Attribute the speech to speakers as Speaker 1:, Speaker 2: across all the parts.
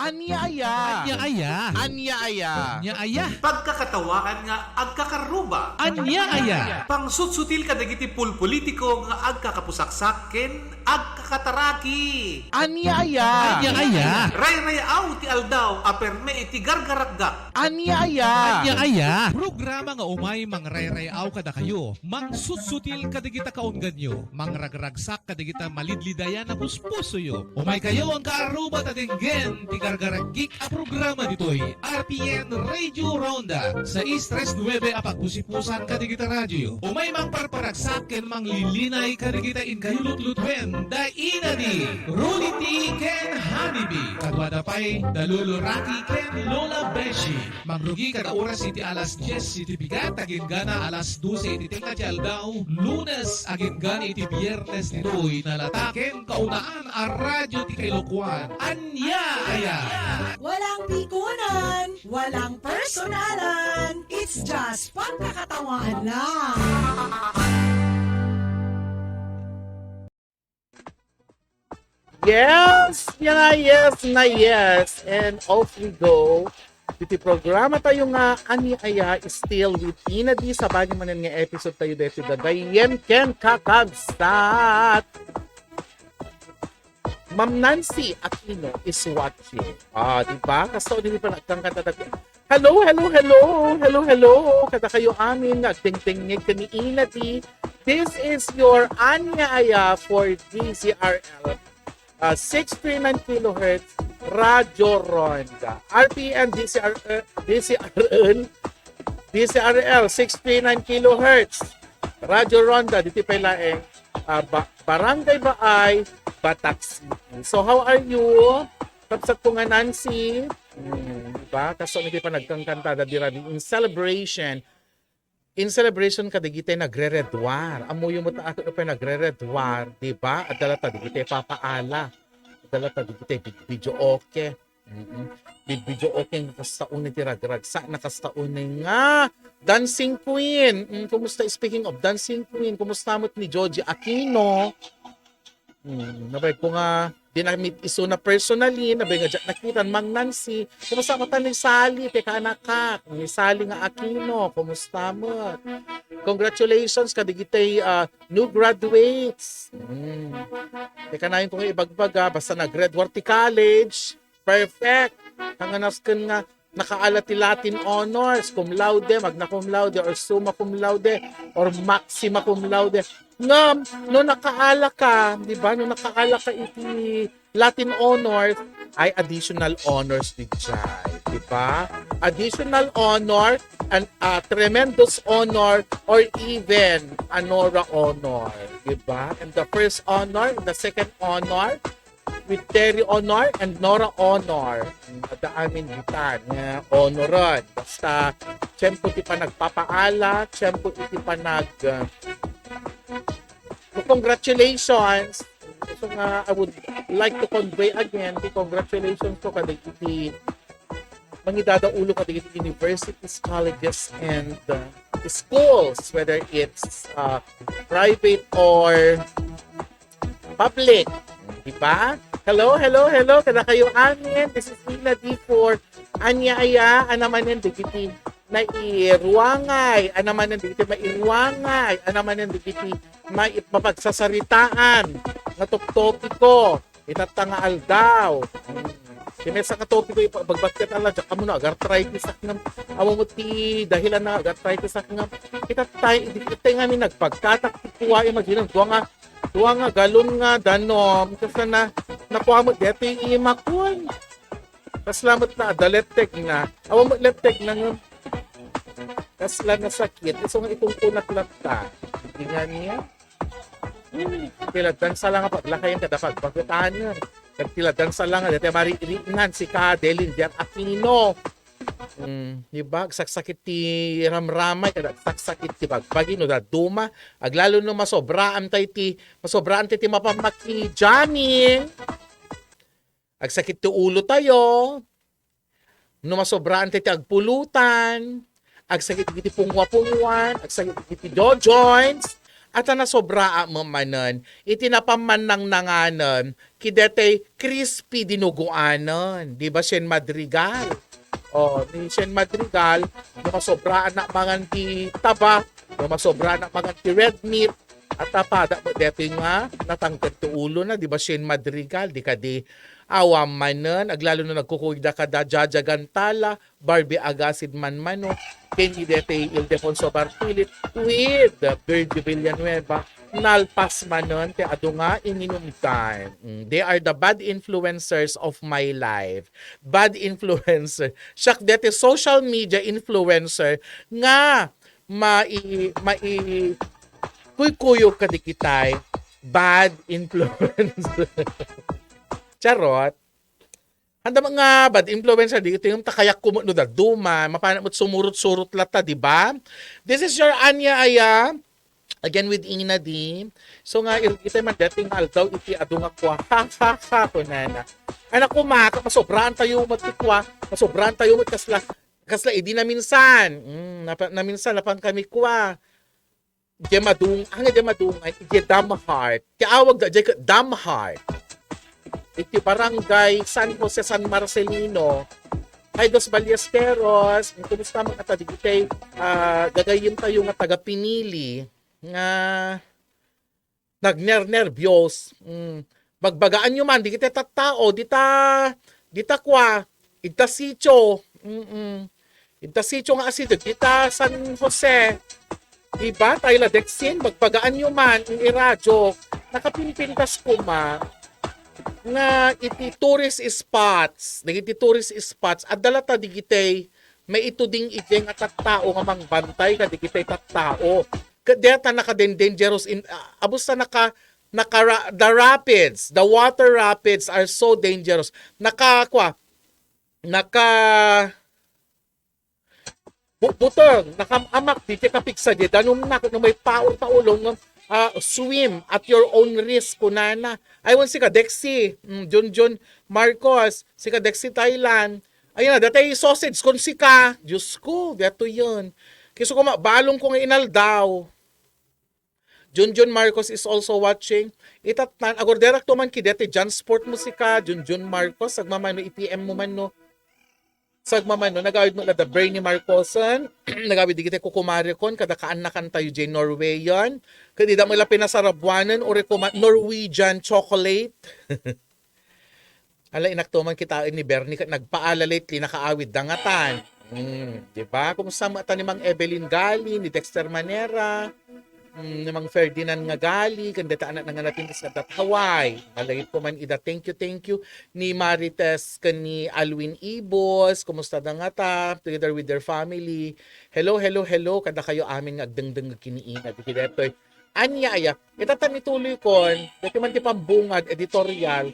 Speaker 1: Anyaya.
Speaker 2: Anya-aya.
Speaker 1: Anyaya.
Speaker 2: Anya-aya.
Speaker 3: Pagkakatawaan nga agkakaruba.
Speaker 2: Anya-aya.
Speaker 3: Pangsutsutil ka dagiti pulpolitiko nga agkakapusaksaken, agkakataraki.
Speaker 1: Anyaya.
Speaker 2: Anya-aya.
Speaker 3: Ray-rayaw ti aldaw, aperme iti gargaragga.
Speaker 1: Anyaya.
Speaker 2: Anya-aya. Programa nga umay mangray-rayaw kada kayo. Mangsusutil kadigita kaunggan nyo. Mangragragsak kadigita malidlidayan na puspuso yo. Umay kayo ang kaaruba tatinggen ti gargaragik a programa ditoy. RPN Radio Ronda. Sa Istres 9 apagpusipusan kadigita radyo. Umay mangparparagsak ken manglilinay kadigita in kayo lutlutwen. Daina di Ruliti ken Hanibi. Kadwada pay Daluluraki ken Lola Beshi. Mangrugi kada oras iti alas 10 iti bigat agin gana alas 12 iti tinga ti aldaw. Lunes agin gana iti biyernes nitoy nalataken kaunaan a radyo ti Kailokuan. Anya-aya.
Speaker 4: Walang pikunan, walang personalan. It's just pagkakatawaan lang.
Speaker 1: Yes! Yes na yes! And off we go. Iti programa tayo nga Anya-aya is still with Inadi sa bagay manan nga episode tayo dito dagayen ken kakagsat. Ma'am Nancy Aquino is watching. Diba? Kaso hindi pa nagkangkatadag. Hello. Kada kayo amin nagtingtingig kani Inadi. This is your Anya-aya for DZRL. 639 kHz Radio Ronda. RPM DCRL 639 kHz Radio Ronda. Dito pa laeng Barangay Baay, Batak City. So how are you? Kapsat ko nga Nancy. Diba? Kaso hindi pa nagkangkanta dira in celebration. In celebration kadigite nagre-redwar. Amo yung mata ako pa nagre-redwar, di ba? Adala ta digite papaala. Adala ta digite video okay. Video okay nakastaon ni tiragragsa nakastaon nga Dancing Queen. Kumusta speaking of Dancing Queen? Kumusta mo ni Georgie Aquino? Nabay ko nga dinamit iso na personally, nabay nga nakita Mang Nancy. Kumusta mo ni Sally? Teka anak ka. Ni Sally nga Aquino. Kumusta mo? Congratulations kadigitay new graduates. Teka na yun kung ibagbaga. Basta nag-Redworthy College. Perfect. Kanganaskan nga nakaala ti Latin honors, cum laude, magna cum laude, or summa cum laude, or maxima cum laude. Ngam, no nakaala ka, di ba? No nakaala ka iti Latin honors, ay additional honors di jay, di ba? Additional honor, and tremendous honor, or even anora honor, di ba? And the first honor, the second honor, with Terry Honor and Nora Honor at the amin gitan nga honoran. Basta tiyempo ti pa nagpapaala, tiyempo ti pa congratulations. So nga I would like to convey again the congratulations to kadigiti mangidada ulo kadigiti universities, colleges and schools, whether it's private or public. Diba? Hello. Kada kayo amin. This is Ina D4. Anya-aya. Anamanin digiti na iruangay. Anamanin digiti mairuangay. Anamanin digiti mapagsasaritaan. Natop-topiko. Itatangaal daw. Kinesa ka topiko pagbagkat ala diyan kamo na arthritis aknam amo ti dahilan na arthritis aknam itatay digiti nga ni nagpagkatak ti kuwae maghinang Tuwa nga, galon nga, danom. Kasi nakuha mo, dito yung imakon. Kasalamat na, daletek na. Awa mo, letek na nga. Kasla na sakit. So nga itong kunat ta. Hindi nga niya. Tiladan sa lang nga, paglakayan ka dapat. Pagkataan nga. Tiladan sa lang nga, dito maririnan si Kadelin, Diyan Aquino. Diba? Saksakit ti ramramay, saksakit ti bagbagi, no da duma, aglalo no masobraan tayo ti mapamaki jamming. Agsakit ti ulo tayo, no masobraan tayo ti agpulutan, agsakit ti pungwa-pungwan, agsakit ti jaw joints, at na sobraa mo manan, itinapaman ng nanganan, kidete crispy dinuguanan. Di ba, Shen Madrigal? O, ni Shen Madrigal, yung masobraan na mga ti taba, yung masobraan na mga ti red meat, at tapada mo dito nga, natangkad to ulo na, di ba, Shen Madrigal, di ka di awam manan, aglalo na nagkukuyda ka da jajagantala, Barbie Agasid Manmano, Kenny Dete Ildefonso Bartilit, with Virgil Villanueva, nalpas manon, te ado nga ininumtan. They are the bad influencers of my life. Bad influencer. Siyak dete social media influencer nga kuy-kuyog ka di kitay. Bad influencer. Charot. Handa mga bad influencer dito yung takayak kumo no da duma, mapana mo sumurot-surot lata, di ba? This is your Anya Aya. Again with Ina D. So nga ita man dating aldaw iti adu nga kwa. Ha to nana. Anak ko masobrahan tayo matikwa, masobrahan tayo kasla idi na minsan. Na minsan napan kami kwa. Di madung ay di dam heart. Tiawag da di dam heart. Iti barangay San Jose San Marcelino, ay Dos Ballesteros, kumusta mga tadigitay, gagayim tayo nga taga Pinili, nga nagnervyos, magbagaan nyo man, di kita tattao, di ta kwa, ita sityo, ita sityo nga asido, kita San Jose, diba, tayo la Dexin, magbagaan nyo man, ang iradyo, nakapimpintas ko ma, nga iti tourist spots, at dalata digitay, may ito ding ideng at tattao nga mangbantay ka digitay tattao. Kadeta dangerous in abusta the rapids, the water rapids are so dangerous. Butong, nakamamak di kapigsa di danum na kung may paor taulong swim at your own risk kunana. Aywan si Kadexi, John Marcos, si Kadexi Thailand. Ayun na, datay sausage kon si ka. Diyos ko, dato yun. Kiso ko balong ko nga inaldaw. John Marcos is also watching. Itatan, agor direct man ki dete John Sport Musika, John Marcos, sagmamano IPM mo man no. Sagmamano, nagawid mo na the Bernie Marcosan, nagawid di kita kukumari kon, kada kaanakan tayo dyan Norwegian, kadida mo ila pinasarabuanan o Norwegian chocolate. Ala, inaktuman kita ni Bernie, nagpaala lately, nakaawid dangatan. Diba? Kung sama ni Mang Evelyn Gali, ni Dexter Manera, ni Mang Ferdinand nga Gali, kandita anak nga natin sa Hawaii. Malayit ko man ida, thank you. Ni Marites ni Alwin Ibos, kumusta na nga ta, together with their family. Hello, kada kayo amin nga agdangdang kiniina. Dito, Anya Aya, itatan ituloy kon, dito man ti pambungad, editorial,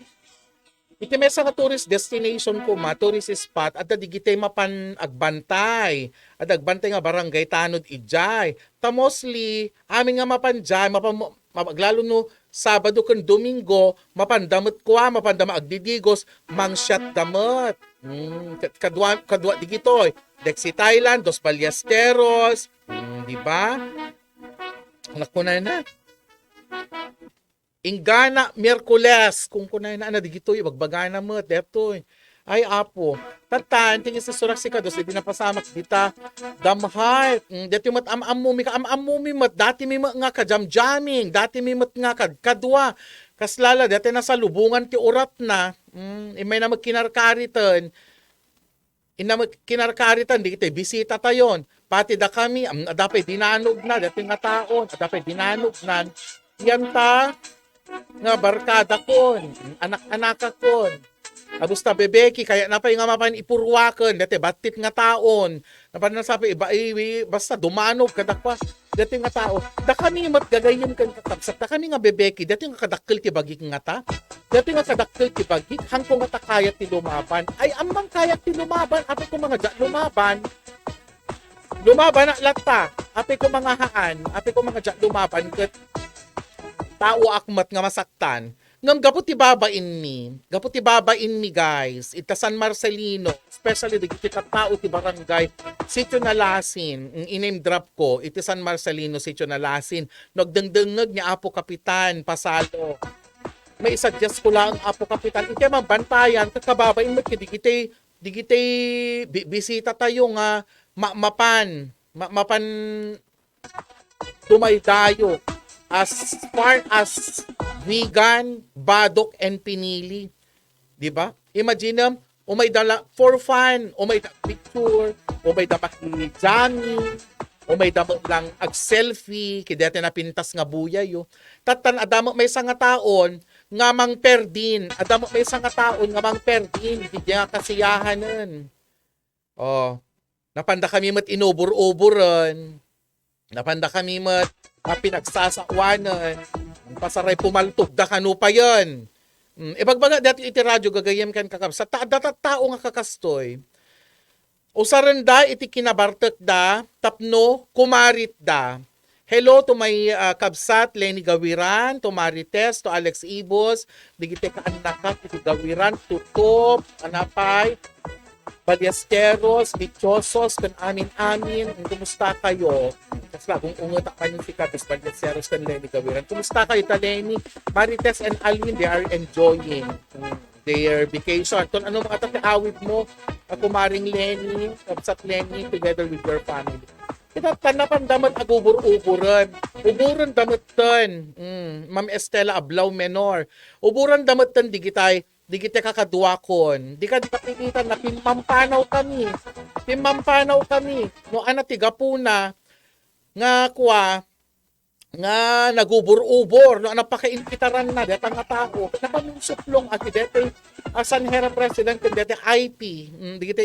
Speaker 1: iti mesa nga tourist destination ko tourist spot, at digitay mapan agbantay. At agbantay nga barangay tanod ijay. Ta mostly, amin nga mapan dyan, maglalo no, Sabado kan Domingo, mapandamot ko mapandama agdidigos, mangsyat damot. Kadwa digitoy. Dexi Thailand, Dos Ballesteros, di ba? Anak ko na. Ingana, Miyerkules, kung kunay na digito, bagbagana mo, depto. Ay, apo. Tatan, tingin sa surak si Kados, hindi na pasamak, dita, damheart. Dito yung amamumi ka, amamumi mat, dati may nga ka, jam-jamming, dati may mat nga ka, kadwa. Kaslala, dati nasa lubungan ti urat na, may na magkinarkaritan, di kita, bisita tayon. Pati da kami, dapat dinanog na, dati nga taon, dapat dinanog na, yan ta, nga barkada kon, anak-anak kon. Abusta bebeki, kaya napay nga mapan ipurwakan, dati batit nga taon. Napan nasabi, basta dumanog kadakwa, dati nga tao. Da kami mat gagayin kan kakabsak, da kami nga bebeki, dati nga kadakkel ti bagik nga ta. Dati nga kadakkel ti bagik, hangko nga takayat ti lumaban. Ay, amang kayat ti lumaban, api ko mga lumaban. Lumaban na lata, api ko mga haan, api ko mga lumaban, kat tao akmat nga masaktan, Ngam gapot ibabain mi guys, ita San Marcelino, especially di kita tao ti barangay, Sitio Nalasin, ang iname drop ko, iti San Marcelino, Sitio Nalasin, nagdengdengeg ni Apo Kapitan, Pasalo. May suggest ko lang Apo Kapitan, iti mabantayan, kakababain mo, digitay bisita tayo nga, mapan tumaydayo as far as Vegan, Badok, and Pinili. Di ba? Imagine, umay dala for fun, umay da picture, umay da makijami, umay da lang ag-selfie, kidete na pintas nga buya yo. Tatan, adamo may nga taon, nga mang perdin. Adamo may nga taon, nga mang perdin. Hindi nga kasiyahanan. Oh, napanda kami mat inubur-uburan. Napanda kami mat pinagsasakwanan. Pasaray pumaltog da kanu pa yan. Ibagbaga dati iti radyo gagayem kan kakab. Sa tao nga kakastoy. Usaran da iti kinabartek da. Tapno kumarit da. Hello to my kabsat Lenny Gawiran, to Marites, to Alex Ibos, digite ka anakat iti Gawiran, tutop, anapay, Ballesteros, Bichosos, kan amin-amin, kumusta kayo? Kasi lagong ungot ka niyo si Kabis Ballesteros kan Lenny Gawiran. Kumusta kayo ta Lenny? Marites and Alin, they are enjoying their vacation. Kung ano mga tatiawid mo, kumaring Lenny, kabsat Lenny, together with your family. Kita tanapan damat agubur-uburan. Uburan damat tan. Ma'am Estela Ablaw Menor. Uburan damat tan digitay kakaduakon. Di ka kapilitan na pimampanaw kami. Pimampanaw kami. No ana tigapuna nga kuwa nga nagubur-ubor no ana pakainpitaran na deta nga tao. Napanusuplong at dete San Hera President dete IP. Digite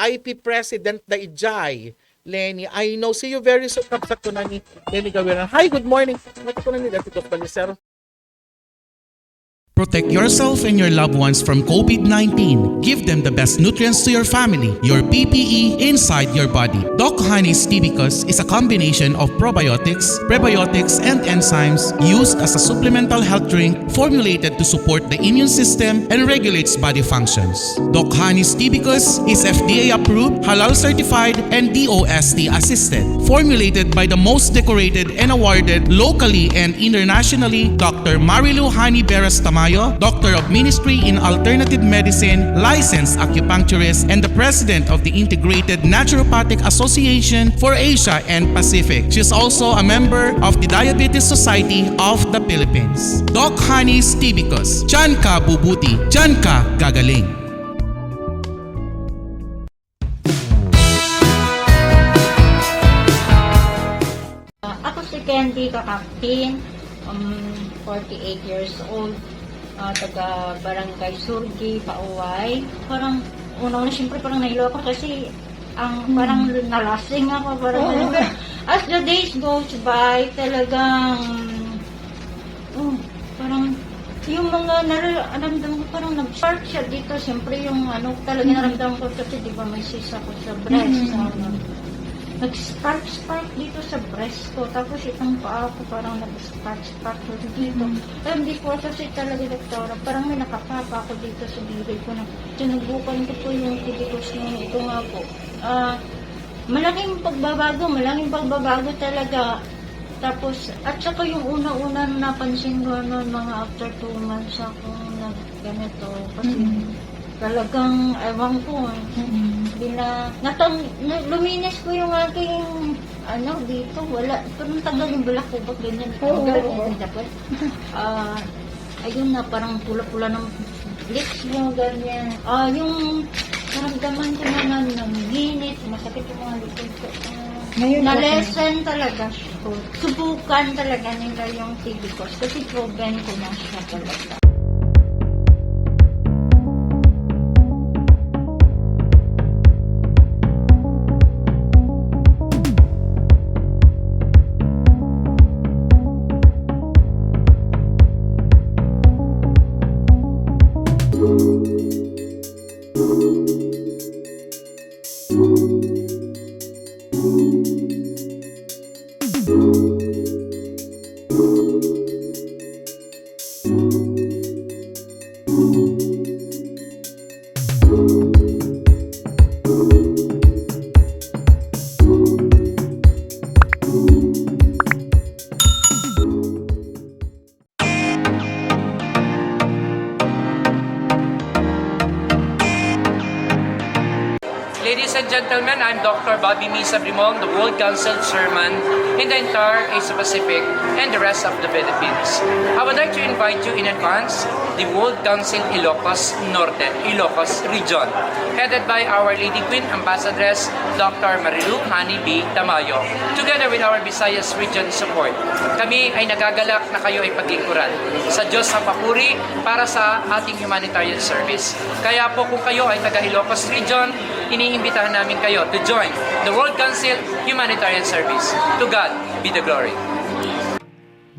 Speaker 1: IP President da Ijay. Lenny, I know. See you very soon. Kapsat ko na ni Lenny Gawiran. Hi, good morning. Mati ko na ni Dati Dos Ballesteros.
Speaker 5: Protect yourself and your loved ones from COVID-19. Give them the best nutrients to your family, your PPE inside your body. Doc Honey's Tibicus is a combination of probiotics, prebiotics, and enzymes used as a supplemental health drink formulated to support the immune system and regulates body functions. Doc Honey's Tibicus is FDA approved, halal certified, and DOST assisted. Formulated by the most decorated and awarded locally and internationally, Dr. Marilu Hani Beras Tamayo, Doctor of Ministry in Alternative Medicine, licensed acupuncturist, and the President of the Integrated Naturopathic Association for Asia and Pacific. She is also a member of the Diabetes Society of the Philippines. Doc Honey's Tibicus. Diyan ka bubuti, diyan ka gagaling.
Speaker 6: Ako si Candy Kakapin, 48 years old, taga Barangay Surgi, Pauway. Parang, una-una, siyempre parang nahilo ako kasi parang nalasing ako. As the days goes by, talagang, parang, yung mga nararamdaman ko, parang nag-spark siya dito. Siyempre yung talaga nararamdaman ko kasi di ba may sisa ko sa breast. Nag-spark dito sa breast ko. Tapos itong paa ko parang nag-spark dito. Pero hindi ko kasi talaga doktora. Parang may nakapapa ako dito sa bibig ko. Sinubukan ko po yung tibicus nung ito nga po. Malaking pagbabago talaga. Tapos, at saka yung una-una napansin ko noon, mga after 2 months akong ganito. Kasi talagang, ewan ko, luminis ko yung aking, dito, wala, parang tagal yung balakubak, ganyan. Dapat. Ayun na, parang pula-pula ng lips mo, ganyan. Yung naramdaman ko naman ng hinit, masakit yung mga likod ko. Na-lesson talaga siya. Subukan talaga nila yung tibicus kasi proven ko na siya talaga.
Speaker 7: Ladies and gentlemen, I'm Dr. Bobby Misa Brimong, the World Council Chairman in the entire Asia Pacific and the rest of the Philippines. I would like to invite you in advance the World Council Ilocos Norte, Ilocos Region, headed by Our Lady Queen Ambassadress Dr. Marilu Hani B. Tamayo, together with our Visayas Region support. Kami ay nagagalak na kayo ay paglingkuran sa Diyos sa papuri para sa ating humanitarian service. Kaya po kung kayo ay taga Ilocos Region, iniimbitahan namin kayo to join the World Council Humanitarian Service. To God be the glory.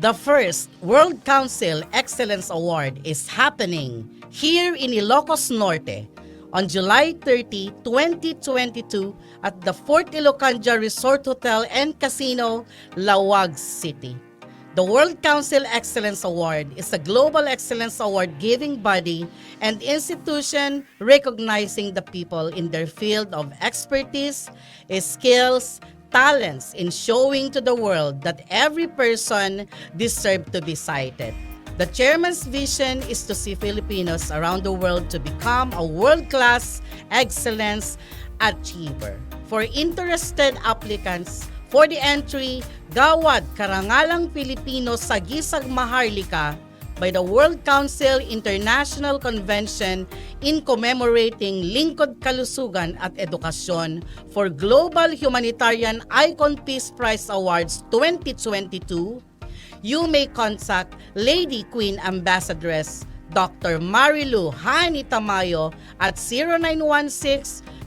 Speaker 8: The first World Council Excellence Award is happening here in Ilocos Norte on July 30, 2022 at the Fort Ilocanja Resort Hotel and Casino, Lawag City. The World Council Excellence Award is a global excellence award-giving body and institution recognizing the people in their field of expertise, skills, talents in showing to the world that every person deserves to be cited. The chairman's vision is to see Filipinos around the world to become a world-class excellence achiever. For interested applicants, for the entry, Gawad Karangalang Pilipino sa Gisag Maharlika by the World Council International Convention in commemorating Lingkod Kalusugan at Edukasyon for Global Humanitarian Icon Peace Prize Awards 2022, you may contact Lady Queen Ambassadress Dr. Marilu Hani Tamayo at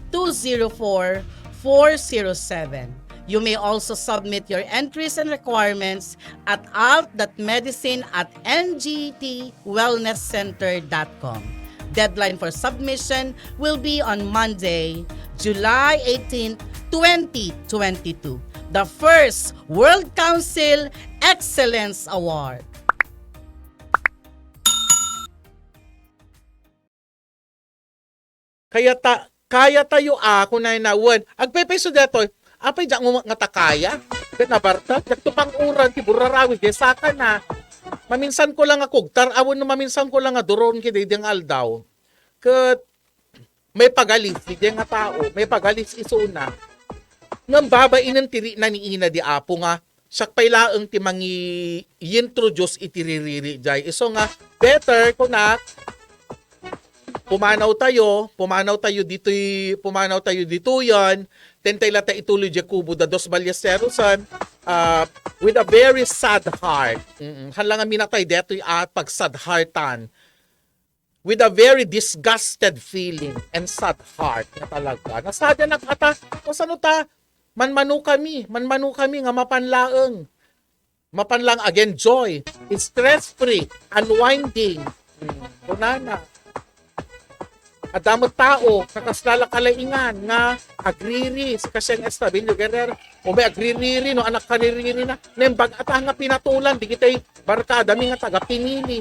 Speaker 8: 0916-204-407. You may also submit your entries and requirements at alt.medicine@ngtwellnesscenter.com. Deadline for submission will be on Monday, July 18, 2022. The first World Council Excellence Award.
Speaker 1: Kaya tayo ako na inawan. Agpepeso dato, apay dyan mo nga takaya. Kat nabarta, kat tupanguran, tiburarawi, gesaka na. Maminsan ko lang ako, tarawon na maminsan ko lang nga duron kiti diyang aldaw. Kat may pagalis, di nga tao, may pagalis isuna. Ngam babain ng tiri na ni ina di apo nga, siyak pailaang ti mangi i-introduce itiririri jay. Iso nga, better kung na, pumanaw tayo dito yan, tentay lata ituloy di kubo da dos Balyacerosan, with a very sad heart. Halang minatay deto at pag sad heartan. With a very disgusted feeling and sad heart na talaga. Nasada na kata, o sano ta, manmanu kami nga mapanlaang again, joy, stress-free, unwinding. Kunana. Adamot tao, kakaslala kalaingan nga agriri si Kasyang Estabinyo Guerrero o may agriri no anak kaniriri na nembag at nga pinatulan di kitay barkada mi nga taga pinili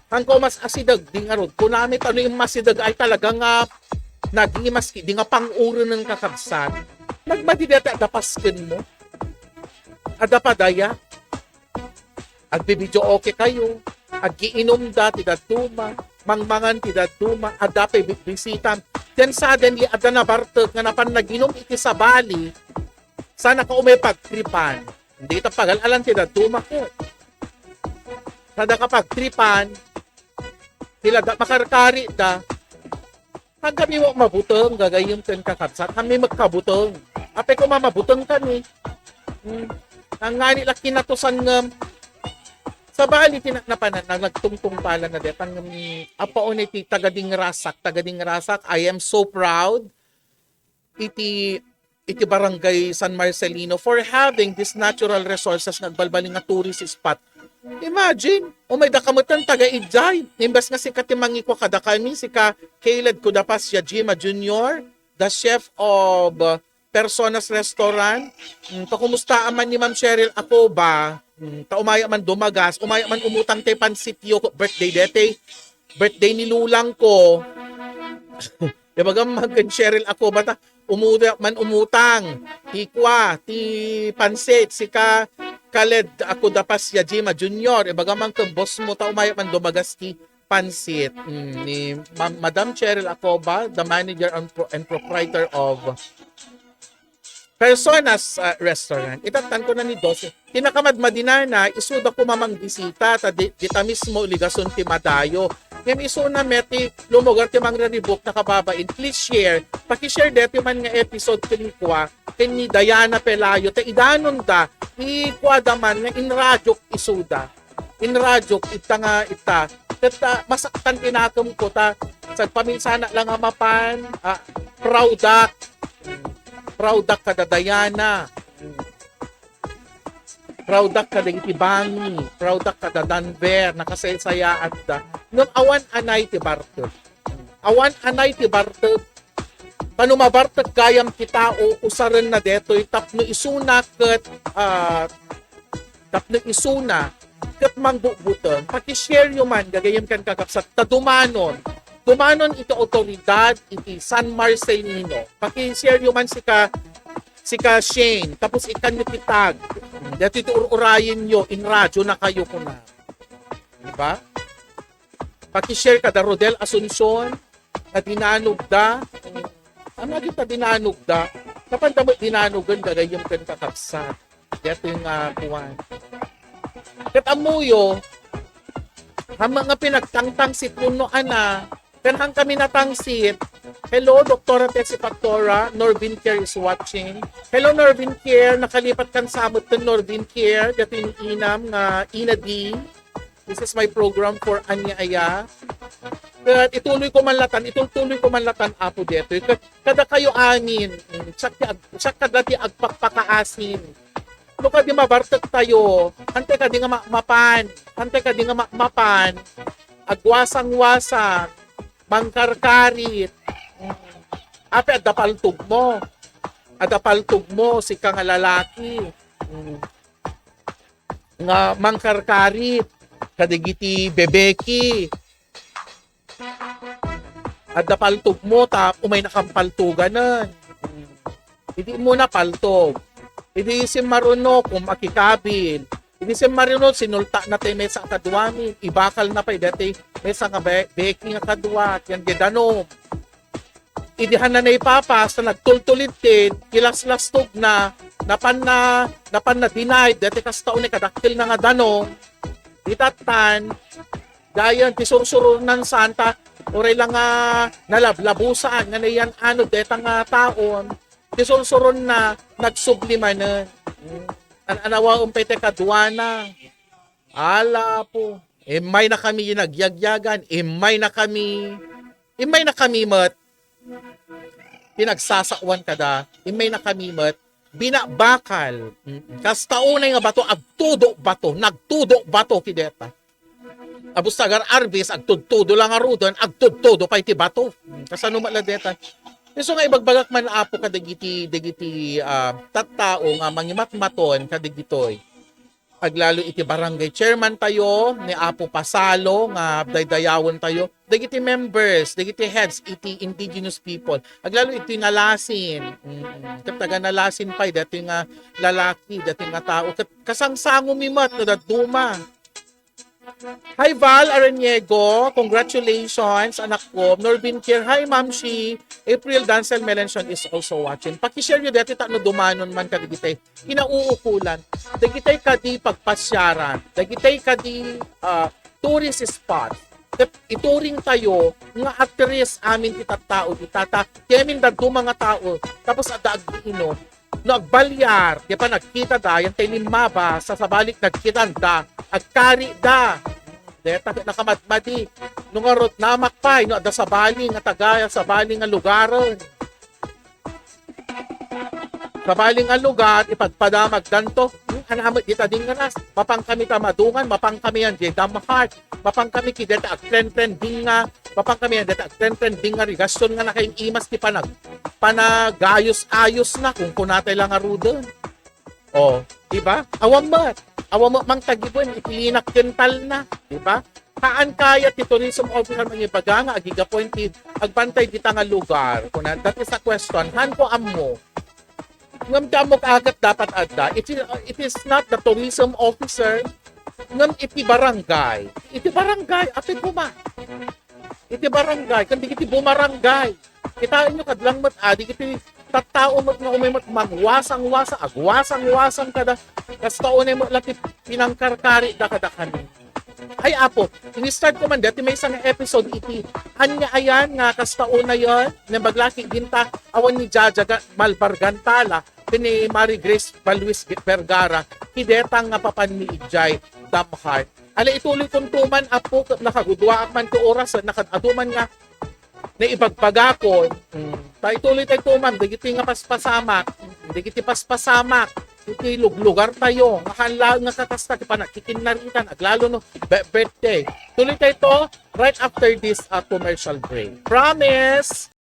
Speaker 1: hangko mas asidag di nga rod kunamit ano yung masidag ay talagang naging maski di nga pang-uro ng kakabsan nagmadidete adapasken mo adapadaya agbibidyo okay kayo agiinom da tidatuma mangmangan tidatuma adapay bisitan then suddenly ada na bartek nga napan naginom iti sa bali sana ka umay pagtripan hindi ta pagalalan tidatuma ko sada ka pagtripan sila da makarkari da hanggang mo mabutong gagayong ten kakabsat kami magkabutong apay ko mamabutong kami ang ngani laki na to sang sa bali tinaknapan na nagtungtong pala na detang apaon iti tagading rasak I am so proud iti barangay San Marcelino for having this natural resources nagbalbaling nga tourist spot. Imagine may dakamutan taga Ijay imbes nga si katimang ikwa kada kami si ka Caled Kudapas Yajima Jr., the chef of Personas Restaurant. Kumusta man ni Ma'am Cheryl ako ba? Umaya man dumagas, umaya man umutang te pansityo birthday dete. birthday ni lulang ko. Dibaga magkan Cheryl ako bata umutang. Tikwa, ti pansit, sika Khaled ako dapas ya Jima Junior. Ibaga man ka boss mo ta umaya man dumagas ti pansit. Ni Madam Cheryl Acoba, the manager and proprietor of Personas Restaurant. Itatan ko na ni Dose. Tinakamad madinana, isuda ko mamang bisita, dita mismo ligason ti madayo. Ngayon iso na meti lumugar ti mang raribok na kababain. Please share. Paki-share deti man nga episode kinikwa ni Diana Pelayo. Ta idanon da, ikwa daman nga inradyok isuda. Inradyok ita nga ita. Kata masaktan tinakam ko ta sa paminsana lang nga mapan. Proudak kada Diana. Proudak kada Itibangi. Proudak kada Danver. Nakasaysayaat da. Nung awan anay ti Bartog. Awan anay ti Bartog. Panumabartog kayam kita o usaran na detoy tapno isuna kat mangbubutan. Paki-share nyo man gagayam kan kakapsat tadumanon. Dumanon ito otoridad iti San Marcelino. Paki-share nyo man sika Shane. Tapos ikan nyo kitag. Dito ito urayin nyo. In radyo na kayo ko na. Diba? Paki-share ka da Rodel Asuncion na dinanog da. Ano kita dinanog da? Kapag damo dinanogan gagayam kan kakapsat. Dito yung kuwan. Katamuyo, ang mga pinagtangtang si Puno Ana, kanhang kami natangsit. Hello, Dr. Tessie Factora, Norvin Care is watching. Hello, Norvin Care, nakalipat kan samot ng Norvin Care, dito yung inam nga Ina D. This is my program for Anya Aya. At ituloy ko manlatan apo dito. Kada kayo amin, siya kada di agpakpakaasin. Ano ka di mabartak tayo, hante ka di nga mapan, agwasang-wasang, mangkarkarit, ape adapaltog mo, si kang lalaki, nga mangkarkarit, kadigiti bebeki, adapaltog mo, umay nakampaltuganan, hindi mo na paltog. Hindi si maruno kung makikabil. Hindi si maruno sinulta na tayo may sa kadwamin. Ibakal na pa dati may sa nga beki nga kadwat. Yan gedanom. Idihan na ipapas na nagtultulit din. Kilas-lastog na. Napan na denied. Dati kastaon ni kadaktil na nga danong. Itatan. Dayan tisursurur ng santa. Oray lang nga nalablabusaan. Nga na yan deta nga taon. Tisulsuron na nagsublima na. Anawa umpete kadwana. Ala po. May na kami nagyagyagan. May na kami mat. Pinagsasakwan kada. May na kami mat. Binabakal. Kastaunay nga bato. Nagtudo bato kideta. Abus tagar arbis. Agtudtudo lang arudon. Agtudtudo pa iti bato. Kasano maladeta. So nga ibagbagak man apo kadigiti tattao nga mangimatmaton kadigitoy. Aglalo iti barangay chairman tayo ni Apo Pasalo nga daydayawon tayo. Digiti members, digiti heads iti indigenous people. Aglalo iti nalasin. Kataga nalasin pa dati nga lalaki, dati nga tao. Kasangsango mimat na duma. Hi Val Araniego, congratulations anak ko. Norvin Kier, hi Ma'am Shi. April Dancel Melension is also watching. Paki-share nyo dati no dumanon man kadigitay. Kinauukulan. Dagitay ka di pagpasyaran. Dagitay ka di tourist spot. Ituring tayo nga actress amin titata itata. Kemin dadto mga tao. Tapos adaagino. Nagbalyar, di pa nagkita da, yan tayo limaba, sa sabalik nagkitan da, agkari da, deta nakamadmadi, nung arot namakpay, no, da sabaling, nga tagaya, sabaling nga lugaran. Sabaling nga lugar, ipagpadamag danto, anamat kita din nga nas, mapang kami tamadungan, mapang kami yan, di damahart, mapang kami kideta agtren-tren dinga, mapang kami yan, deta agtren-tren dinga, rigasyon nga na kayong imas, ti panagayos-ayos na kung kunatay lang arudon. O, di ba? Awam mang tagibon, ipilinak kental na, di ba? haan kaya ti tourism officer mangibaga nga agi-appointed agbantay dita nga lugar. Kuna that is a question, han ko ammo. Ngam kamo kaagad dapat adda. It is not the tourism officer ngam iti barangay. Iti barangay apit ko ma. Iti barangay kandi iti bumarangay. Kitaan nyo kadlang mat adi iti tattao mat nga umay mat magwasang-wasa agwasang-wasang kada kas taon mo lati pinangkarkari da kada kami. Ay apo, ini-start ko man dati may isang episode iti. Anya ayan nga kas taon na yon na baglaki ginta awan ni Jaja Malbargantala kini Mary Grace Balwis Vergara hidetang nga papan ni Ijay Damhart. Ala ituloy kuntuman apo nakagudwa man ko oras nakaduman nga na ibagbagakon. Ta ituloy tayo tuman digiti nga paspasamak, digiti paspasamak. Iti lugar tayo, nga nga kakasta pa nakikinaritan, aglalo no birthday. Tuloy tayo to right after this commercial break. Promise!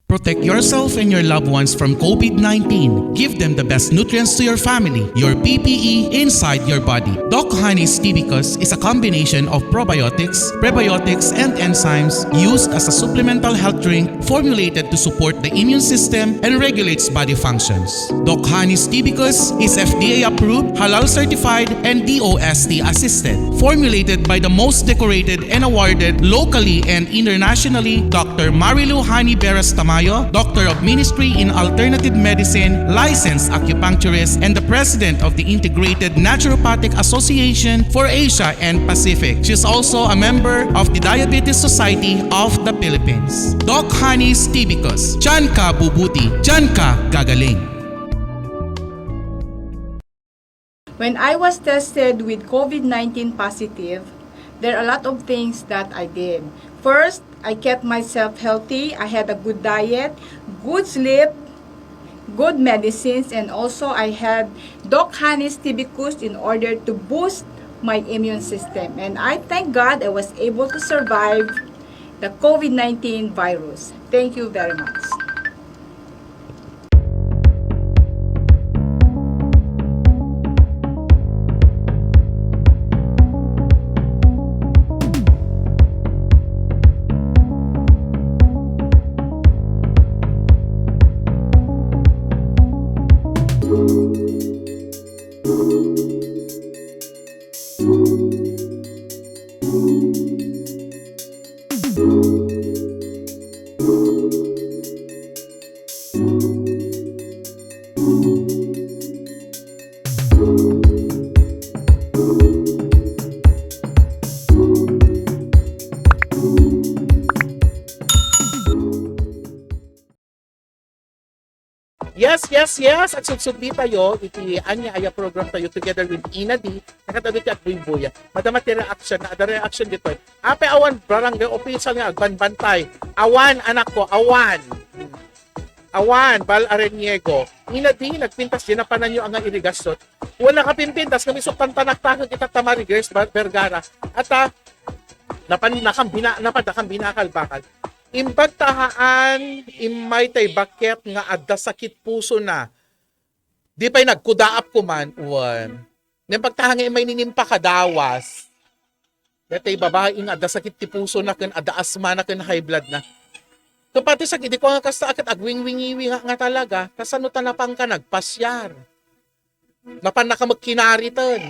Speaker 5: Protect yourself and your loved ones from COVID-19. Give them the best nutrients to your family, your PPE inside your body. Doc Honey's Tibicus is a combination of probiotics, prebiotics, and enzymes used as a supplemental health drink formulated to support the immune system and regulates body functions. Doc Honey's Tibicus is FDA approved, halal certified, and DOST assisted. Formulated by the most decorated and awarded locally and internationally, Dr. Marilu Hani Beras Tamayo, Doctor of Ministry in Alternative Medicine, licensed acupuncturist, and the President of the Integrated Naturopathic Association for Asia and Pacific. She is also a member of the Diabetes Society of the Philippines. Doc Honey's Tibicus. Diyan ka bubuti, diyan ka gagaling.
Speaker 9: When I was tested with COVID-19 positive, there are a lot of things that I did. First, I kept myself healthy. I had a good diet, good sleep, good medicines, and also I had Doc Honey's Tibicus in order to boost my immune system. And I thank God I was able to survive the COVID-19 virus. Thank you very much.
Speaker 1: Yes. At sugsugdi tayo, iti anya aya program tayo together with Ina D, nakatabi ti at Buya. Madama ti reaction na, ada reaction dito. Ape awan, barangay official nga, agbanbantay. Awan, anak ko, awan. Awan, Bal Areniego. Ina D, nagpintas din na pananyo ang irigasyon. Wala ka pimpintas, kami pantanaktakag kita Tamari Grace Vergara. At nakambinakal bakal. Imbagtahaan, imay tay bakit nga adda sakit puso na. Di pa'y nagkudaap ko man, uwan. Imbagtahaan nga imay ninimpa kadawas. Datay babae nga adda sakit ti puso na, kan adda asma na, kan high blood na. So pati sakit, di ko nga kasta akit agwing-wingiwi nga talaga, kasano tanapang ka nagpasyar. Napan na kamag kinaritan.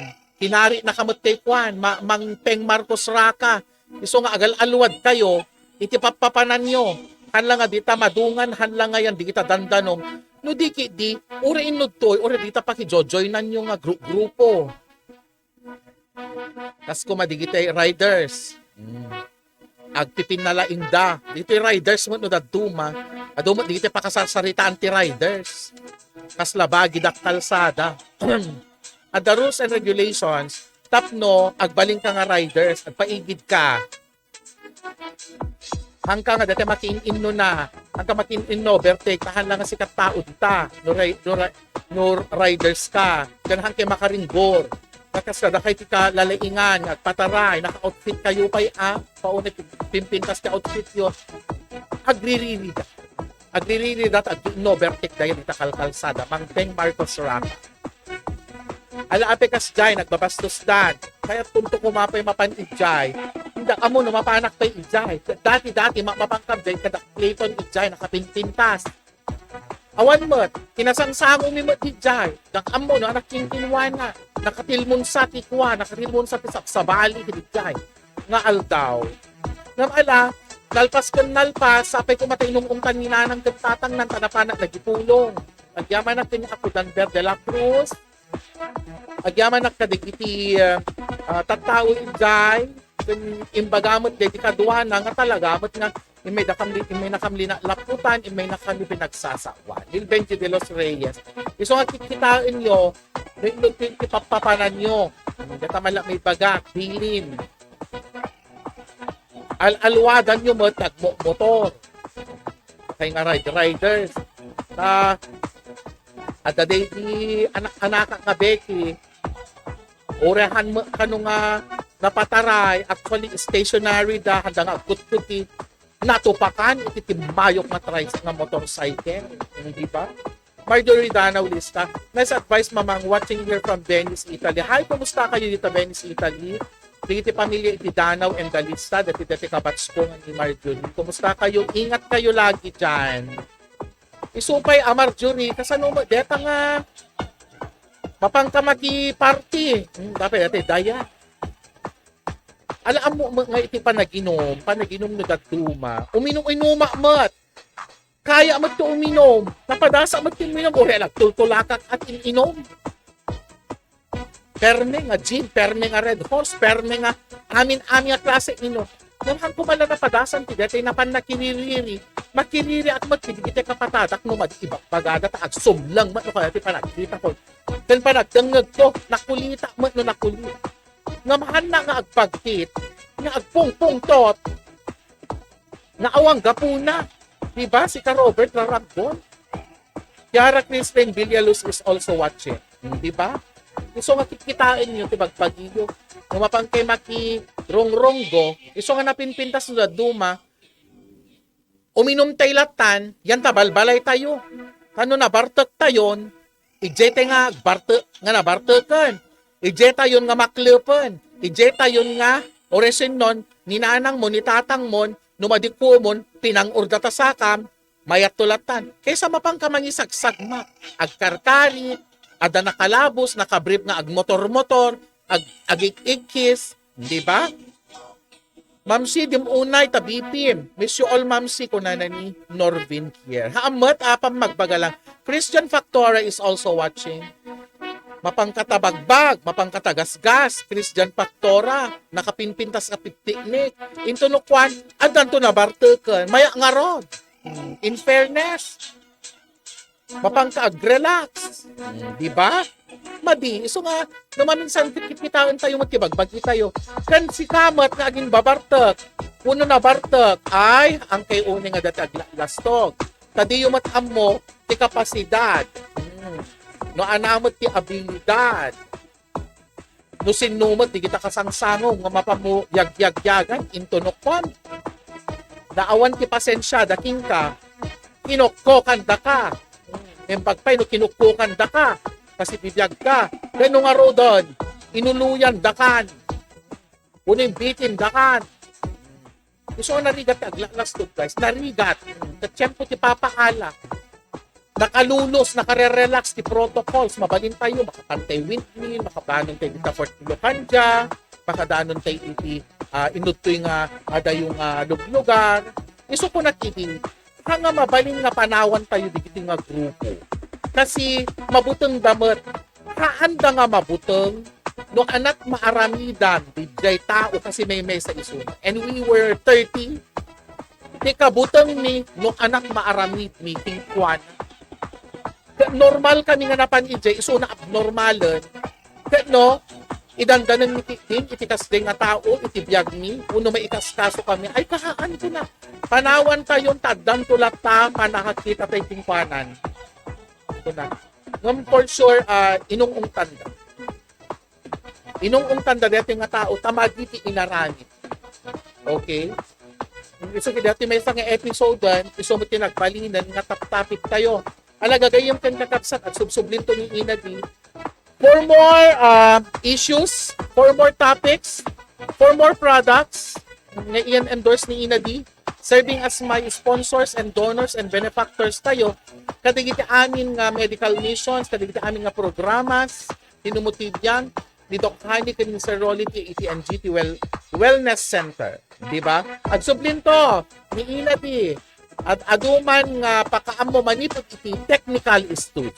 Speaker 1: Kinari na kamag tekwan, mangpeng Marcos Raka. Iso nga agal-alwad kayo, iti papapanan nyo. Hanla nga dita madungan, hanla nga yan, di kita dandanom. No di uri inudtoy, uri dita pakijojoynan nyo nga grupo. Tas kumadigitay riders. Agpipin na laingda. Dito riders mo no daduma. Aduma dito pakasasaritaan ti riders. Kas labagi dak kalsada. At the rules and regulations, tapno, agbaling ka nga riders, agpaigid ka. Hangka nga dati makin-in no na. Hangka makin-in no, bertek, tahan lang nga sikat tao dita. No riders ka. Gan hangke makaringgor. Nakasada kay tika lalaingan, at pataray, naka-outfit kayo pa'y paunay pimpintas ka outfit yun. Agririri da. Agririri da, no, bertek dahil dita kalkalsada. Mangpeng Marcos Raka. Ala ape kas dyan, nagbabastos dan. kaya tunto ko mapay mapanidjay. Hindi amo no mapanak pay idjay. Dati mapapangkab jay kada Clayton idjay nakapinpintas. Awan mo, kinasangsango mi mo idjay. Dak amo no anak kinkinwana, nakatilmon sa tikwa, nakatilmon sa tisak sa bali idjay. Nga aldaw. Ngam ala, nalpas sapay ko matay nung kanina ng tatang ng tanapanak nagipulong. Agyaman na kanya ako Danber de la Cruz. Agyaman na kadigiti tattao injay. Imbagamot de di kaduana nga talagamot nga imay nakamli na laputan, imay nakamli pinagsasawan. Il Benji de los Reyes. Iso nga kikitain nyo, ipapapanan nyo. Datamala may bagak, bilin. Alwadan nyo mo, motor. Kaya nga riders. At the day di anak nga Becky, orehan mo kanong napataray, actually stationary da, handa nga kut-kuti, natupakan, ititimayok nga tricycle nga motorcycle. Hindi ba? Marjorie Danao Lista. Nice advice, mamang, watching here from Venice, Italy. Hi, kumusta kayo dito, Venice, Italy? Dito pamilya iti Danao and Dalista, dati kabats ko nga ni Marjorie. Kumusta kayo? Ingat kayo lagi dyan. Isupay, Marjorie, kasano mo, deta nga, mapangkamaki party. Dapat dati, daya. Alam mo nga iti panaginom no datuma. Uminom-inuma mat. Kaya mat to uminom. Napadasa mat yung uminom. O relag, tultulakak at ininom. Perne nga gin, perne nga red horse, perne nga amin-amin nga klase inom. Nang kumala na padasan ti dati napan na kiniriri. Makiriri at magkidikite kapatadak no ibang pagada ta agsumlang mat no kaya ti panagkita ko. Dan panagdangag ko, nakulita mat no nakulit. Nga mahan na nga agpagtit, nga agpungpung tot, nga awang gapuna. Diba? Si ka Robert Raragon. Kiara Christine Villaluz is also watching. Diba? Iso nga kikitain nyo, tibag pagiyo. Numapang kay maki rongronggo, iso nga napinpintas na duma, uminom tayo latan, yan tabalbalay tayo. Kano na bartek tayon, ijete nga bartek, nga na bartekan. Ijeta yun nga maklepen. Ijeta yun nga oresin non, ninanang mo, nitatang mo, numadikpo mo, pinangurdata sakam, mayat tulatan. Kaysa mapang kamangisagsak ma, agkarkari, ada nakalabos, nakabrip nga agmotor-motor, agik-ikis, di ba? Mamsi, dim unay, tabipim. Miss you all, Mamsi, kuna na ni Norvin here. Haamat, apam magbagalang. Christian Factora is also watching. Mapangkatabagbag, mapangkatagasgas, Christian Factora, nakapinpintas ka piknik. Intunukwan, adan to na bartekan, maya nga rod. In fairness, mapangka-relax. Di ba? Madi, iso nga, namaminsan kitaan tayo magkibagbagi tayo. Kan si kamat nga aging babartek, puno na bartek, ay, ang kay uni nga dati aglastog. Tadi yung matam mo, ti kapasidad. No anamot ti abilidad. No sinumot, di kita kasangsangong, nga mapamu yag-yag-yagan, intunokon. Naawan ti pasensya, daking ka, kinukkokan da ka. Yung pagpay, no kinukkokan da ka. Kasi bibiyag ka. Ganun nga ro doon, inuluyan dakan. Uning bitin dakan. Gusto ko narigat, aglalas to guys, narigat. Katsyempo ti papakala. Nakalulos, nakarerelax ti protocols, mabalin tayo, makakantay windmill, makabanon tayo dita Fort Ilocanja, makadanon tayo iti inutoy nga ada yung lugar. Iso ko nakiti, hanga mabalin nga panawan tayo digiti nga grupo. Kasi mabuteng damat, haanda nga mabuteng, no anak maaramidan, bigay tao kasi may sa isuna. And we were 30, di kabuteng ni, no anak maaramid, meeting kwan. Normal kami nga napan ije, iso na abnormalan. No, idandanan ni Titin, itikas din nga tao, itibiyag ni, uno may ikaskaso kami, ay kahaan ko na. Panawan tayo, taddan tulat ta, panakakita tayo tingpanan. Ito na. Ngam for sure, inong tanda. Inong tanda dati nga tao, tamagiti inaranit. Okay? Iso dati may isang episode, iso mo tinagpalinan, nga taptapit tayo. Alaga gayong kan kakapsat at subsublin to ni Inadi. For more issues, for more topics, for more products, nga i-endorse ni Ina D, serving as my sponsors and donors and benefactors tayo, kadigiti amin nga medical missions, kadigiti amin nga programas, tinumutibyan, ni Doc Hani kaning Sir Rolly ti ETNGT Wellness Center. Di ba? At sublin to, ni Ina D, at aduman nga pakaamo manipot iti technical studio.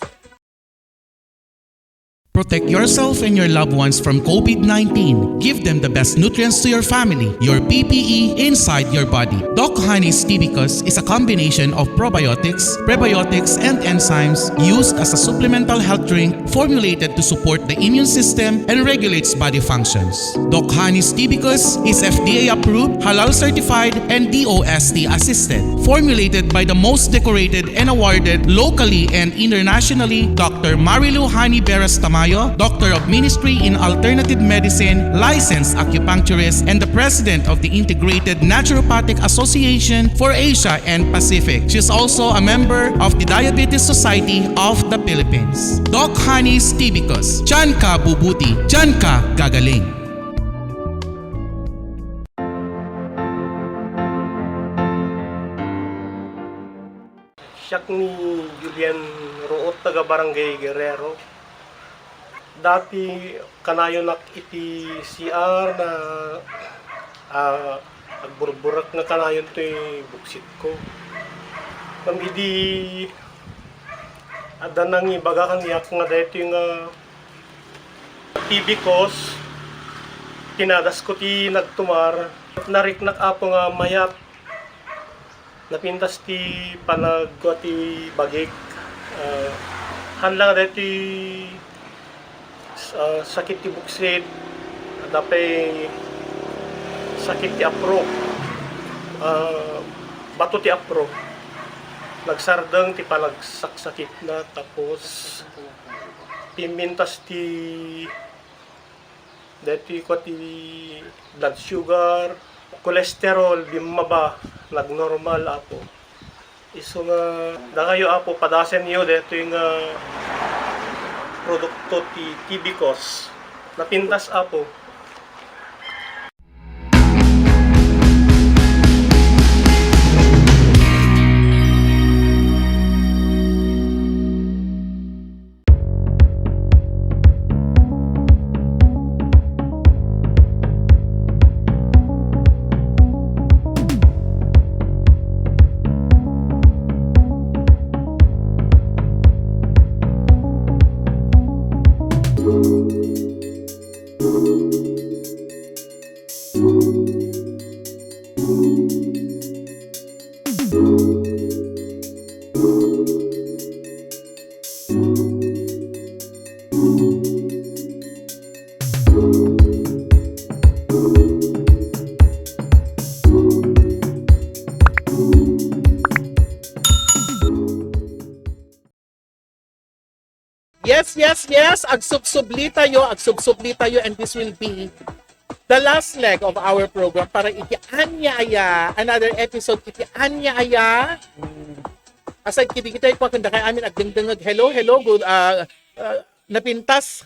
Speaker 5: Protect yourself and your loved ones from COVID-19. Give them the best nutrients to your family, your PPE inside your body. Doc Honey's Tibicus is a combination of probiotics, prebiotics, and enzymes used as a supplemental health drink formulated to support the immune system and regulates body functions. Doc Honey's Tibicus is FDA approved, halal certified, and DOST assisted. Formulated by the most decorated and awarded locally and internationally, Dr. Marilu Hani Beras Tamayo, Doctor of Ministry in Alternative Medicine, licensed acupuncturist, and the President of the Integrated Naturopathic Association for Asia and Pacific. She is also a member of the Diabetes Society of the Philippines. Doc Honey's Tibicus. Diyan ka bubuti, diyan ka gagaling.
Speaker 10: Siyak ni Julian Root, taga Barangay Guerrero. Dati kanayo nak iti CR na agburburak na kanayon to'y buksit ko. Kung hindi ada nang ibaga kang iyak nga dito yung tibicus, tinadas ko ti nagtumar, nariknak apo nga mayat, napintas ti panagwa ti bagik. Hanlang dito sakit ti buksit, dapay sakit ti apro, bato ti apro, nagsardeng ti palagsaksakit na, tapos pimintas ti dito ko ti blood sugar, cholesterol bimaba, nagnormal apo. Iso nga da kayo apo padasen niyo dito yung produkto ti Tibicus, napintas apo.
Speaker 1: Yes, agsubsubli tayo, and this will be the last leg of our program para itianyaya, another episode itianyaya. Aside kita ko kanda kay amin agdengdengag hello, good napintas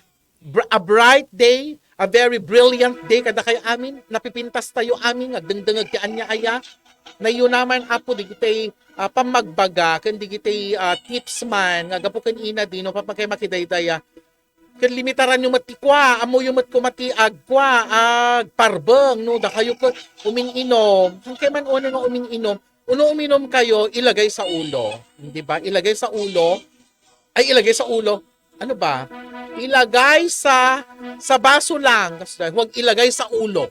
Speaker 1: a bright day, a very brilliant day kada kay amin, napipintas tayo amin agdengdengag ti anyaya. Na yun naman apo di kitay pamagbaga ken di kitay tips man nga gapo ken ina di no papagkay makidaydaya ken limitaran yung matikwa amo yung matkumati agkwa parbeng no da kayo ko uminginom kay man una nga uminginom uminom kayo ilagay sa ulo, di ba? Ilagay sa ulo ano ba? Ilagay sa baso lang kasi huwag ilagay sa ulo.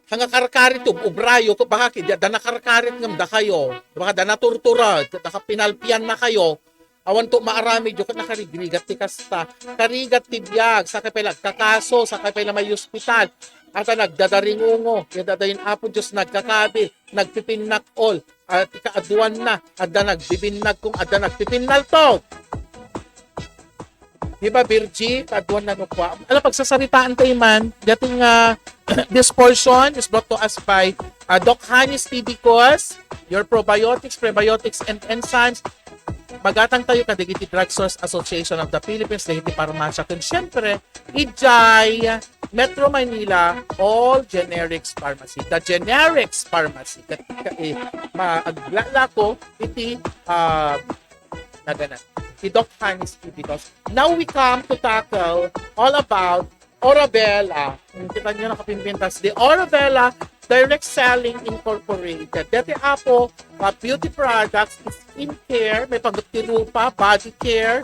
Speaker 1: Hanga karkarit yung ubrayo ko bakit da nakarkarit ngam da kayo baka da naturtura da pinalpian na kayo awan to maarami jo ket nakarigrigat ti kasta karigat ti biag sa kapela kakaso sa kapela may ospital ata nagdadaringungo yadadayin apo Dios nagkakabil nagpipinakol at ikaaduan na adda nagbibinag kung adda nagpipinnal to. Diba, Virgie? Kaduan na nukwa. Alam, pagsasaritaan tayo man, dating this portion is brought to us by Doc Honey's Tibicus, your probiotics, prebiotics, and enzymes. Magatang tayo kadigiti Drug Source Association of the Philippines, dahiti parmasya. Kung syempre, ijay Metro Manila, all generics pharmacy. The generics pharmacy. Maglala ko, iti, naganan. Si Doc Hanis because now we come to tackle all about Orabella. Kita nyo nakapimpintas. The Orabella Direct Selling Incorporated. Dati apo, beauty products, skincare, may pagtirupa, body care.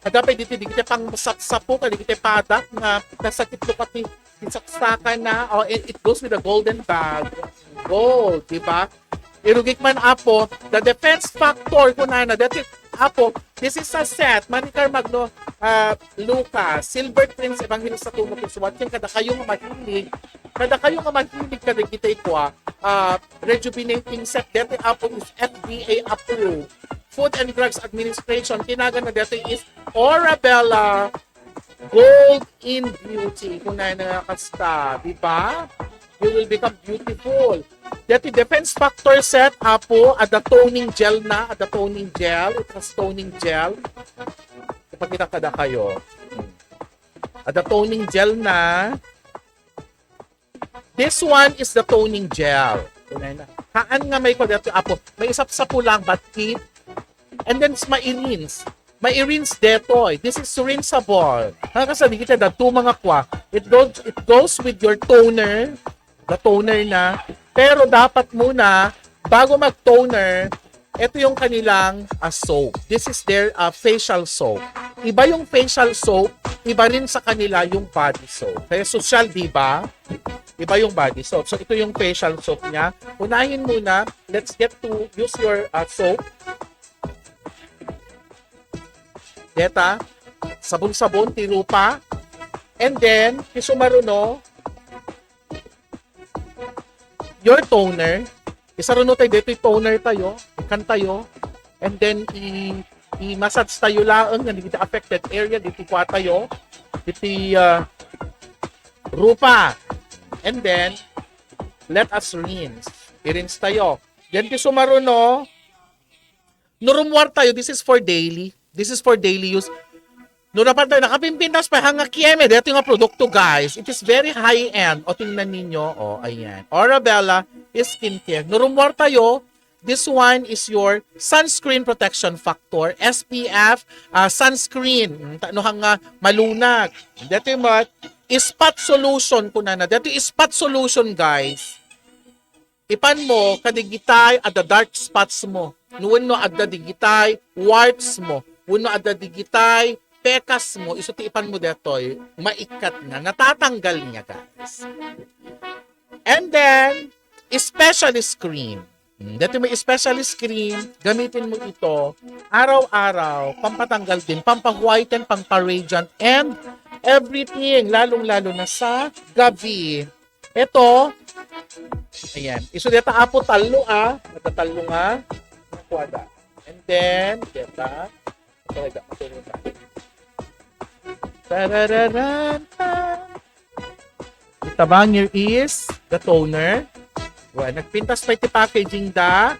Speaker 1: Dapat dito di kita pang sapsapo, kadi kita padak na nasakit lo pati saksakan na. Oh, it goes with a golden bag. Gold, di ba? Irugik man apo, the defense factor ko na dati apo, this is a set, Manicar Magno, Lucas, Silver Prince, Evangelista Tungo Pisuwat, yung kada kayo nga mahilig, kada kita ikwa, rejuvenating set, dati apo is FDA approved. Food and Drugs Administration, tinagan na dati is Orabella Gold in Beauty. Kung na nakakasta, di ba? You will become beautiful. Dati defense factor set apo at the toning gel na, at the toning gel, it has toning gel. Ipakita kada kayo. At the toning gel na. This one is the toning gel. Haan nga may ko dati apo, may isap-sapo lang but keep. And then it's ma-rinse. Ma-rinse detoy. This is rinseable. Hanggang kita da two mga kwa. It goes with your toner. The toner na. Pero dapat muna, bago mag-toner, ito yung kanilang soap. This is their facial soap. Iba yung facial soap, iba rin sa kanila yung body soap. Kaya social, di ba? Iba yung body soap. So, ito yung facial soap niya. Unahin muna, let's get to use your soap. Deta, sabon-sabon, tirupa. And then, isumaruno, your toner. Isaruno tayo dito yung toner tayo. Ikan tayo. And then, i-massage tayo laang na dito affected area. Dito kwa tayo. Dito rupa. And then, let us rinse. I-rinse tayo. Then, kisumaruno, nurumwar tayo. This is for daily. This is for daily use. No dapat tayo nakapimpintas pa hanga kieme. Dito yung produkto guys. It is very high-end. O tingnan ninyo. O ayan. Orabella is skincare. Nurumwar tayo. This one is your sunscreen protection factor. SPF sunscreen. No hanga malunag. Dito yung spot solution ko na. Dito yung spot solution guys. Ipan mo kadigitay at the dark spots mo. Nuwan no at the digitay warts mo. Nuwan no at the digitay pekas mo, isutiipan mo detoy, maikat nga, natatanggal niya guys. And then, specialist cream. Dito may specialist cream, gamitin mo ito, araw-araw, pampatanggal din, pampahwiten, pamparadiant, and everything, lalong-lalo na sa gabi. Ito, ayan, isudeta apo talo natatalo nga, nakuwada. And then, deta, talaga, itabang here is the toner. Well, nagpintas pa iti packaging da.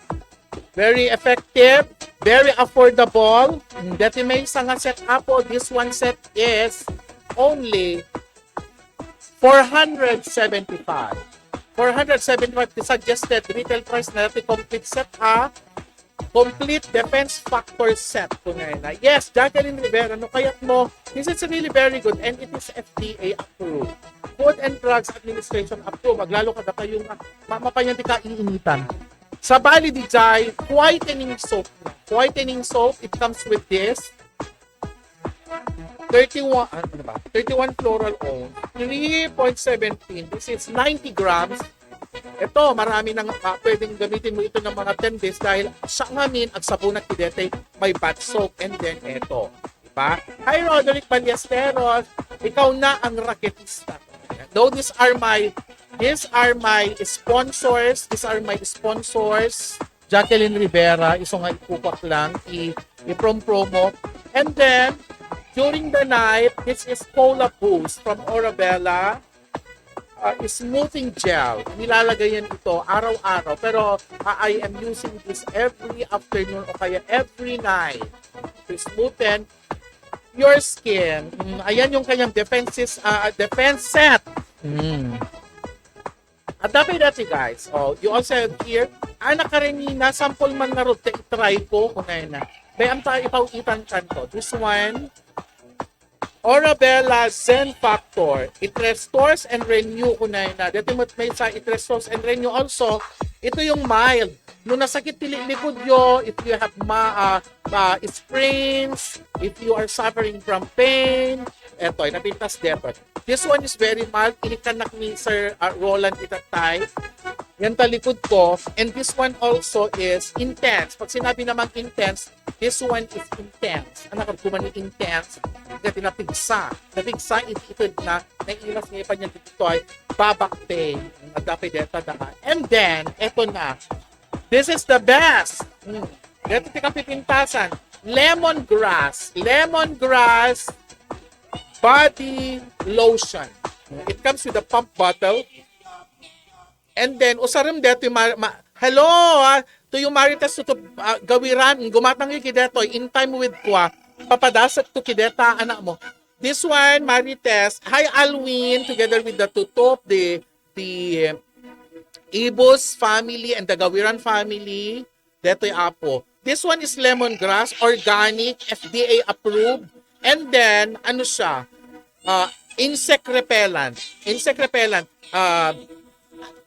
Speaker 1: Very effective, very affordable. Dati may isa nga set apo. This one set is only 475. 475 the suggested retail price na natin complete set complete defense factor set ko na. Yes, Jacqueline Rivera, no kayat mo, this is really very good and it is FDA approved. Food and Drugs Administration approved. Maglalo ka na kayong mapapanyan ka iinitan. Sa Bali DJ, whitening soap. Whitening soap, it comes with this 31 floral oil, 3.17. This is 90 grams. Ito, marami nang pwedeng gamitin mo ito ng mga 10 days dahil sa ngamin at sabon at kidete may bath soap and then ito. Diba? Hi Roderick Ballesteros, ikaw na ang raketista. Though these are my sponsors. These are my sponsors. Jacqueline Rivera, iso nga ipupak lang, i-promo. And then, during the night, this is Cola Boost from Orabella. Smoothing gel. Nilalagay yan ito araw-araw. Pero I am using this every afternoon o kaya every night to smoothen your skin. Ayan yung kanyang defense set. At dapat dati guys, you also have here, nakarenina, sample man na rin, try po, kung ngayon na. Bayam tayo ipauitan kanto. This one, Orabella Zen Factor. It restores and renew ko na yun na. Dito may sa it restores and renew also. Ito yung mild. Nung nasakit likod nyo, if you have sprains, if you are suffering from pain, eto, napintas dito. This one is very mild. Inikanak ni Sir Roland Itatay. Yan talikod ko. And this one also is intense. Pag sinabi namang intense, this one is intense. Anak ko man yung intense. Kasi napigsa. Napigsa, ito na, nailas ngayon pa niya dito ay babak pain. And then, eto na. This is the best. Dito tika pipintasan. Lemongrass. Lemongrass body lotion. It comes with a pump bottle. And then, usarim dito yung hello, to yung Marites to gawiran, gumatang yung kideto, in time with kwa, papadasat to kideta, anak mo. This one, Marites, hi Alwin, together with the Tutop, the Ibos family and the Gawiran family, dito yung apo. This one is lemongrass, organic, FDA approved, and then, ano siya, insect repellent. Insect repellent,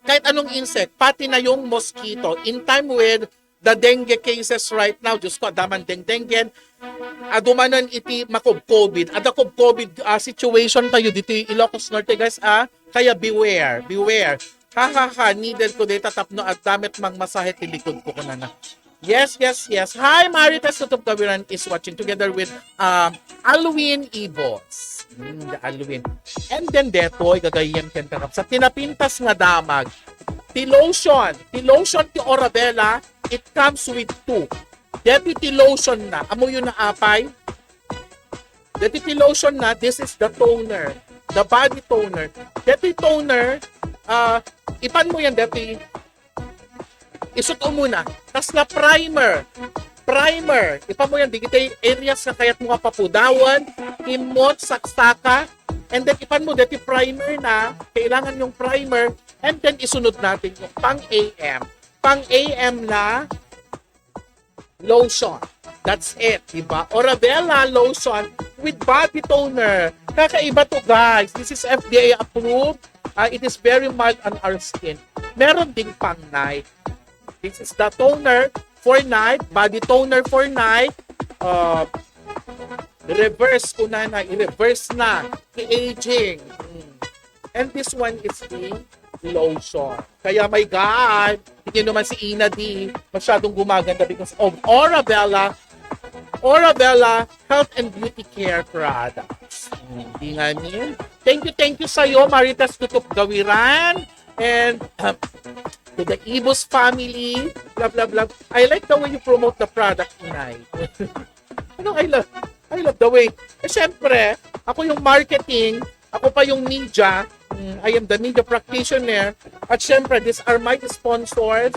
Speaker 1: kahit anong insect, pati na yung mosquito. In time with the dengue cases right now, Diyos ko, daman dengue, adumanan iti makob-COVID. Ada-COVID situation tayo dito yung Ilocos Norte, guys, kaya beware, beware. Needed ko data tapno at damit mang masahe tilikod ko na na. Yes. Hi, Marites Tutup Gawiran is watching together with Alwin Ibos. The Alwin. And then detoy gagayem ken kakap sa tinapintas nga damag. T-lotion ti Orabella, it comes with 2. Deputy lotion na. Amo yun na apay. Deputy lotion na, this is the toner. The body toner. Deputy toner, ipan mo yan, deputy. Isut mo muna. Tas na primer. Ipan mo yan, digitay areas na kayat mga papudawan, imot, saksaka, and then ipan mo dati primer na, kailangan yung primer, and then isunod natin yung pang-AM. Pang-AM na lotion. That's it, diba? Orabella lotion with body toner. Kakaiba to, guys. This is FDA approved. It is very mild on our skin. Meron ding pang-night. This is the toner for night, body toner for night. Reverse ko na, i-reverse na, i-aging. And this one is the lotion. Kaya my God, hindi naman si Ina D masyadong gumaganda because of Orabella Health and Beauty Care Products. Hindi nga niya. Thank you sa'yo, Marites Tutup Gawiran. And to the Ibos family, blah. I like the way you promote the product, Inay. I love the way. Syempre, ako yung marketing, ako pa yung media, I am the media practitioner, at syempre, these are my sponsors.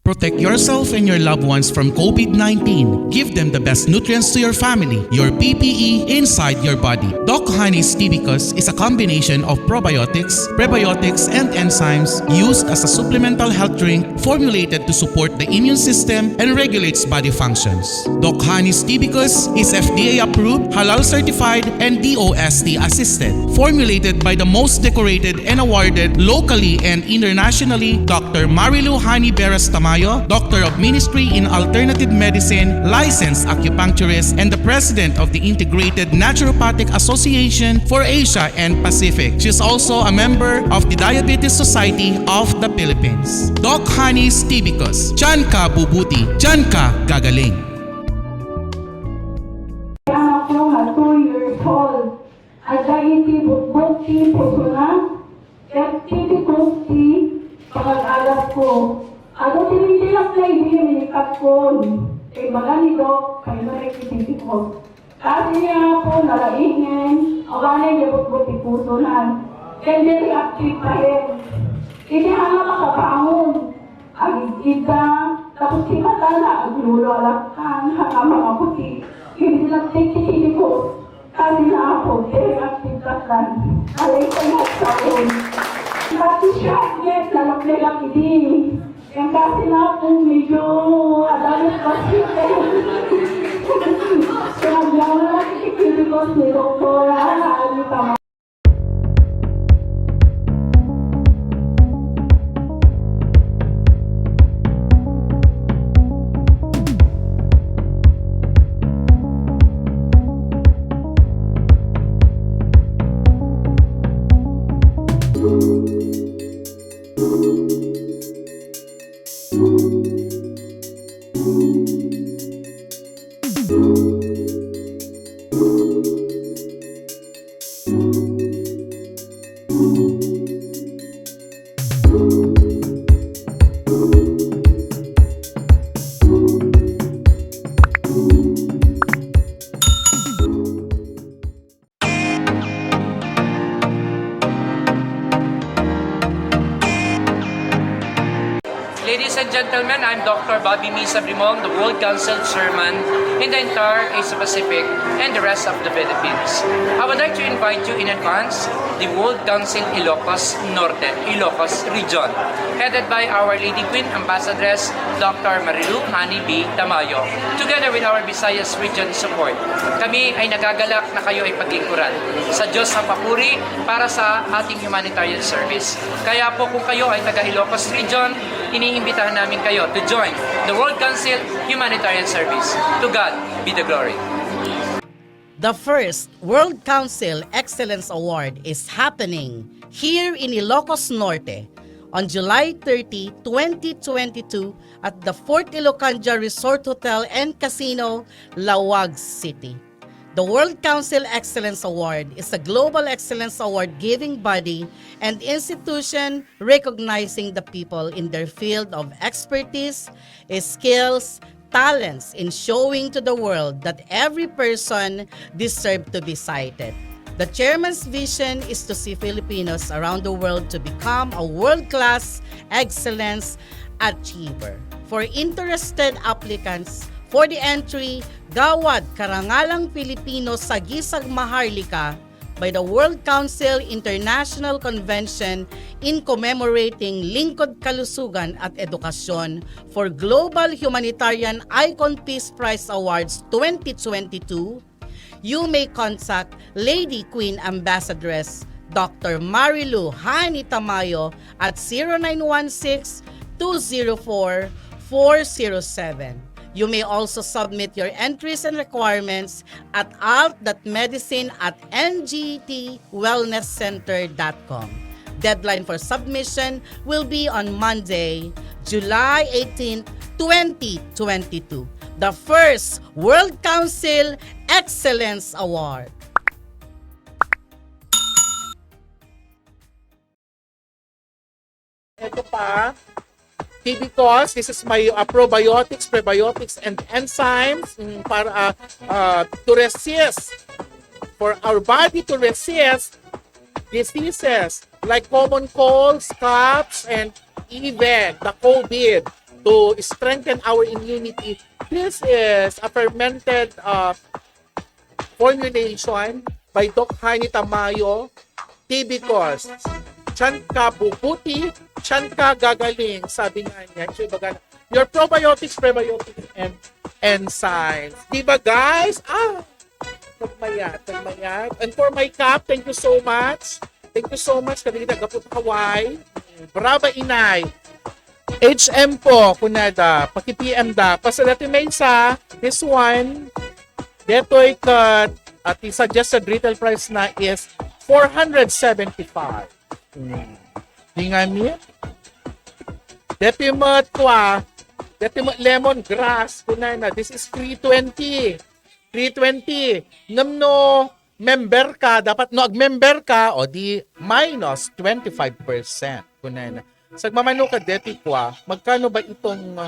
Speaker 5: Protect yourself and your loved ones from COVID-19. Give them the best nutrients to your family, your PPE inside your body. Doc Honey's Tibicus is a combination of probiotics, prebiotics, and enzymes used as a supplemental health drink formulated to support the immune system and regulates body functions. Doc Honey's Tibicus is FDA approved, halal certified, and DOST assisted. Formulated by the most decorated and awarded locally and internationally, Dr. Marilu Hani Beras Tamayo, Doctor of Ministry in Alternative Medicine, licensed acupuncturist, and the President of the Integrated Naturopathic Association for Asia and Pacific. She is also a member of the Diabetes Society of the Philippines. Doc Honey's Tibicus. Diyan ka bubuti, diyan ka gagaling.
Speaker 11: Anak ko nga 2 years old. At dahil tibot-bot puso na, at tibot pag-alas ko. Ako tinitilak na hinihinikap ko. Mga nito, kayo na rekisiti ko. Kasi niya ako nalaingin, awanay niya bot-bot pusonan. Hindi reactive pa rin. Hindi hanga makapaangon. Agigita, tapos simatala, aglulalakan, hanga mga puti. Hindi lang tikitili ko. Kasi na ako, reactive kasay. Alay ko yung taon. Kasi siya, yes, lalaki-laki din. Yung kasi na po medyo adamit kasi kaya lang nakikipilipos ni Doktora Anita Mayo.
Speaker 7: Ladies and gentlemen, I'm Dr. Bobby Misa Brimong, the World Council Chairman in the entire Asia Pacific and the rest of the Philippines. I would like to invite you in advance the World Council Ilocos Norte, Ilocos Region, headed by Our Lady Queen Ambassadress Dr. Marilu Hani B. Tamayo, together with our Visayas Region support. Kami ay nagagalak na kayo ay paglingkuran sa Diyos sa papuri para sa ating humanitarian service. Kaya po kung kayo ay taga Ilocos Region, iniimbitahan namin kayo to join the World Council Humanitarian Service. To God be the glory.
Speaker 8: The first World Council Excellence Award is happening here in Ilocos Norte on July 30, 2022 at the Fort Ilocanja Resort Hotel and Casino, Lawag City. The World Council Excellence Award is a global excellence award-giving body and institution recognizing the people in their field of expertise, skills, talents in showing to the world that every person deserves to be cited. The chairman's vision is to see Filipinos around the world to become a world-class excellence achiever. For interested applicants, for the entry, Gawad Karangalang Pilipino sa Gisag Maharlika by the World Council International Convention in commemorating Lingkod Kalusugan at Edukasyon for Global Humanitarian Icon Peace Prize Awards 2022, you may contact Lady Queen Ambassadress Dr. Marilu Hani Tamayo at 0916-204-407. You may also submit your entries and requirements at alt.medicine@ngtwellnesscenter.com. Deadline for submission will be on Monday, July 18, 2022. The first World Council Excellence Award.
Speaker 1: Ito pa, because this is my probiotics, prebiotics, and enzymes para to resist, for our body to resist diseases like common colds, coughs, and even the COVID, to strengthen our immunity. This is a fermented formulation by Doc Hani Tamayo, Tibicos. Tiyan ka bubuti, tiyan ka gagaling, sabi nga niya. Your probiotics, prebiotics, and enzymes. Diba guys? Tagmayat. And for my cup, thank you so much. Thank you so much. Kadilita Gaput Hawaii. Brava Inay. HM po, kunada. Paki-PM da. Pasalati Mesa, this one, detoy cut, at the suggested retail price na is 475. Di nga niya. Detimot kwa. Detimot lemongrass. Kunay na. This is 320. 320. Namno member ka. Dapat no ag-member ka. O di minus 25%. Kunay na. Sagmamano ka deti kwa. Magkano ba itong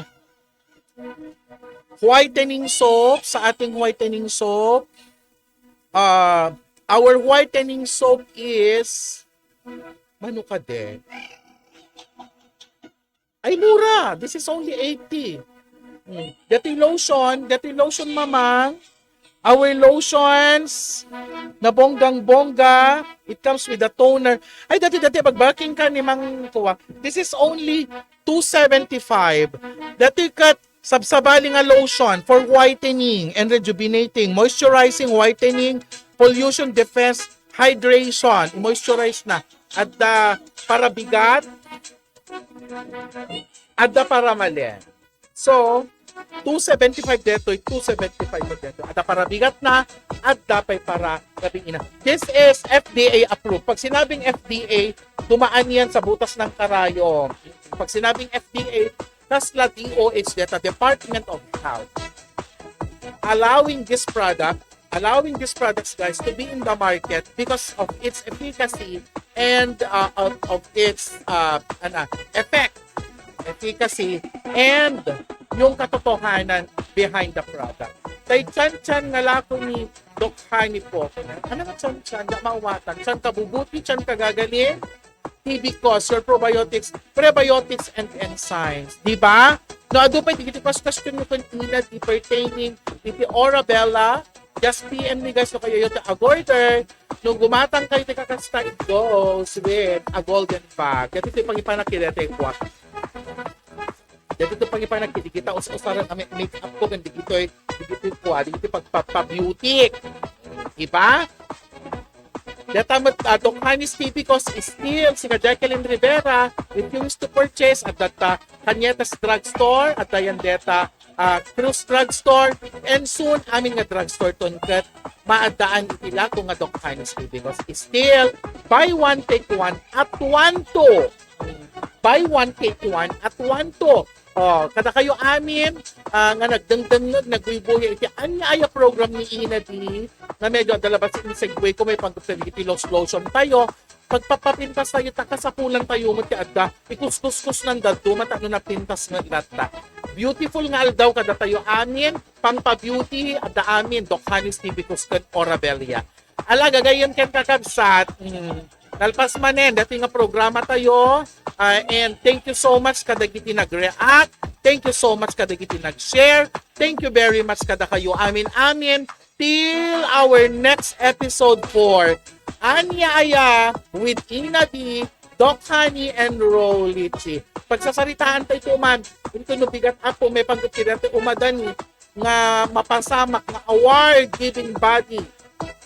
Speaker 1: whitening soap? Sa ating whitening soap. Our whitening soap is mano ka de? Ay, mura. This is only 80. Deti lotion mamang. Our lotions na bonggang-bongga. It comes with a toner. Ay, dati pag-barking ka ni Mang Kuwa. This is only $275. Dati kat sabsabali nga lotion for whitening and rejuvenating, moisturizing, whitening, pollution defense, hydration, moisturize na. At para bigat, at para mali. So, 275 dito, 275 dito. At para bigat na, at dapay para gabing ina. This is FDA approved. Pag sinabing FDA, dumaan yan sa butas ng karayom. Pag sinabing FDA, tasla DOH data, Department of Health. Allowing these products, guys, to be in the market because of its efficacy and of its effect, efficacy, and yung katotohanan behind the product. Tay chan-chan nga lako ni Doc Honey po. Ano nga chan-chan? Da maawatan. Chan kabubuti, chan kagagaling. Because your probiotics, prebiotics, and enzymes. Diba? No, ado pa, hindi question mo kanina, di pertaining, di Orabella, just PM me guys, no kayo yung agorder, nung gumatang kayo, kakasta, it goes with a golden bag. Kasi ito yung pangipanakilete ko. Dito pag-ipanag, kita usaran ang make-up ko, hindi ito pagpa-beauty. Diba? Data mo, Doc Honey's Typicos is still, si Jacqueline Rivera, if you wish to purchase at that Cañetas Drugstore, at ayan data Cruz Drugstore, and soon, aming nga drugstore tunkat, maadaan itila kung nga Doc Honey's Typicos is still, buy one, take one, at one to. Buy one, take one, at one to. Oh, kada kayo amin nga nagdangdangag nagwibuya iti anya aya program ni Ina di na medyo dalabas in segue ko may pang-fertility lotion tayo pagpapapintas tayo takasapulan tayo mo ti adda ikuskus-kus ng dadto matano na pintas ng lata beautiful nga aldaw kada tayo amin pang pa-beauty adda amin Doc Honey's Typicus ken Orabella ala gagayon ken kakabsat talpas manen dati nga programa tayo. And thank you so much kada kiti nag-react. Thank you so much kada kiti nag-share. Thank you very much kada kayo amin. Till our next episode for Anya Aya with Ina D, Doc Honey, and Rolichi. Pagsasaritaan tayo man, ito nubigat ako may pagkakirate umadani nga mapasamak nga award-giving body.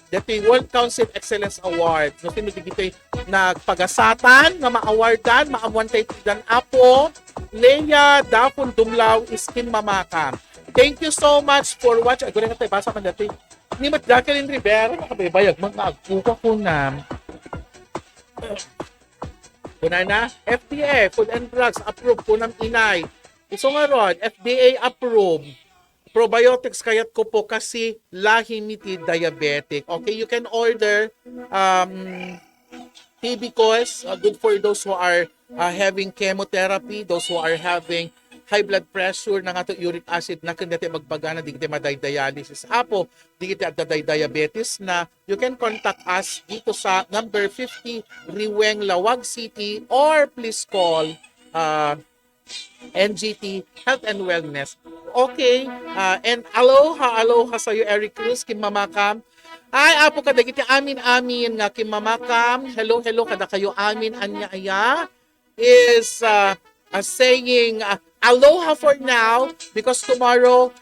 Speaker 1: Dito yung World Council Excellence Award. No, tinudig ito yung nagpagasatan, na ma-awardan, ma-amuantay tigan apo, Leia Dapon Dumlaw, Iskin Mamakam. Thank you so much for watching. Agulay nga tayo, basa ka dati. Ni Mat Jacqueline Rivera, makabaybayag, mag-agpuka ko na. Kuna na, FDA, Food and Drugs, approved po ng inay. Iso nga ron, FDA approved. Probiotics kayat ko po kasi lahi niti diabetic. Okay, you can order Typicos, good for those who are having chemotherapy, those who are having high blood pressure, na nga to uric acid na kandete magpagana, di kita maday-dialysis. Apo, di kita at diabetes na you can contact us dito sa number 50 Riweng, Lawag City, or please call NGT Health and Wellness. Okay, and aloha sa'yo, Eric Cruz, Kim Mamakam. Ay, apo kada kiti amin nga Kim Mamakam. Hello, kada kayo amin, anya aya is saying aloha for now because tomorrow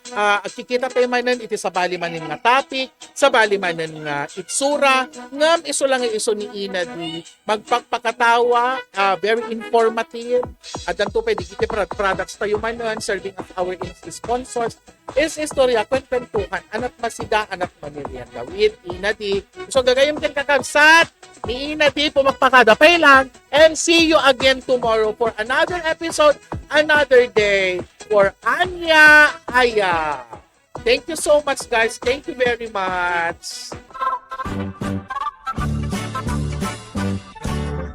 Speaker 1: kikita tayo manan iti sa bali manin nga topic, sa bali manan nga itsura, ngam iso lang iso ni Ina di magpakpakatawa, very informative. At danto pwede kiti products tayo manan serving as our sponsors is istorya kwentuhan anat masida anat manirianda with Ina di. So gagayem ken kakabsat ni Ina di po magpakadapay lang and see you again tomorrow for another episode, another day for Anya Aya. Thank you so much, guys. Thank you very much.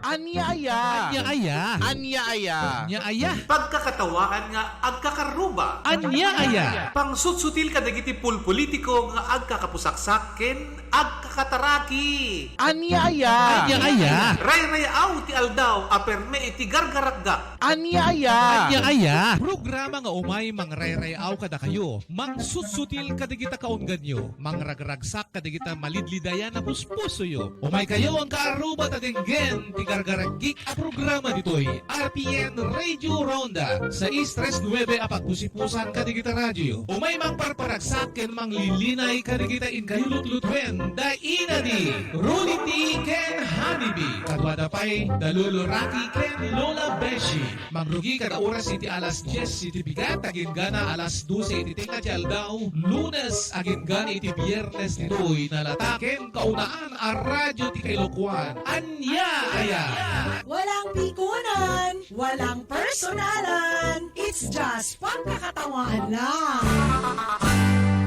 Speaker 5: Anya Aya.
Speaker 2: Anya aya.
Speaker 1: Anya aya.
Speaker 2: Anya aya.
Speaker 3: Pagkakatawaan nga agkakaruba.
Speaker 2: Anya aya.
Speaker 3: Pangsutsutil kadagiti pulpolitiko nga agkakapusaksaken, agkakataraki.
Speaker 1: Anya aya.
Speaker 2: Anya aya.
Speaker 3: Ray-rayaw ti aldaw, aperme iti gargaragga.
Speaker 1: Anya aya.
Speaker 2: Anya aya. Programa nga umay mangrayrayaw kada kayo. Mangsussutil kadigita kaunggan nyo. Mangragragsak kadigita malidlidayan na puspuso yo. Umay kayo ang kaaruba tatinggen ti gargaragik a programa ditoy. RPN Radio Ronda sa 639 apagpusipusan kadigita radyo. Umay mangparparagsak ken manglilinay kadigita in kayulutlutten da inadi. Runiti ken Hanibi. Kadwada pay daluluraki ken Lola Beshi. Mangrugi kada oras iti alas 10 iti bigat agin gana alas 12 iti tinga ti aldaw. Lunes agin gana iti biyernes nitoy nalataken kaunaan a radyo ti Kailokuan. Anya aya.
Speaker 4: Walang pikunan, walang personalan. It's just pagkakatawaan lang.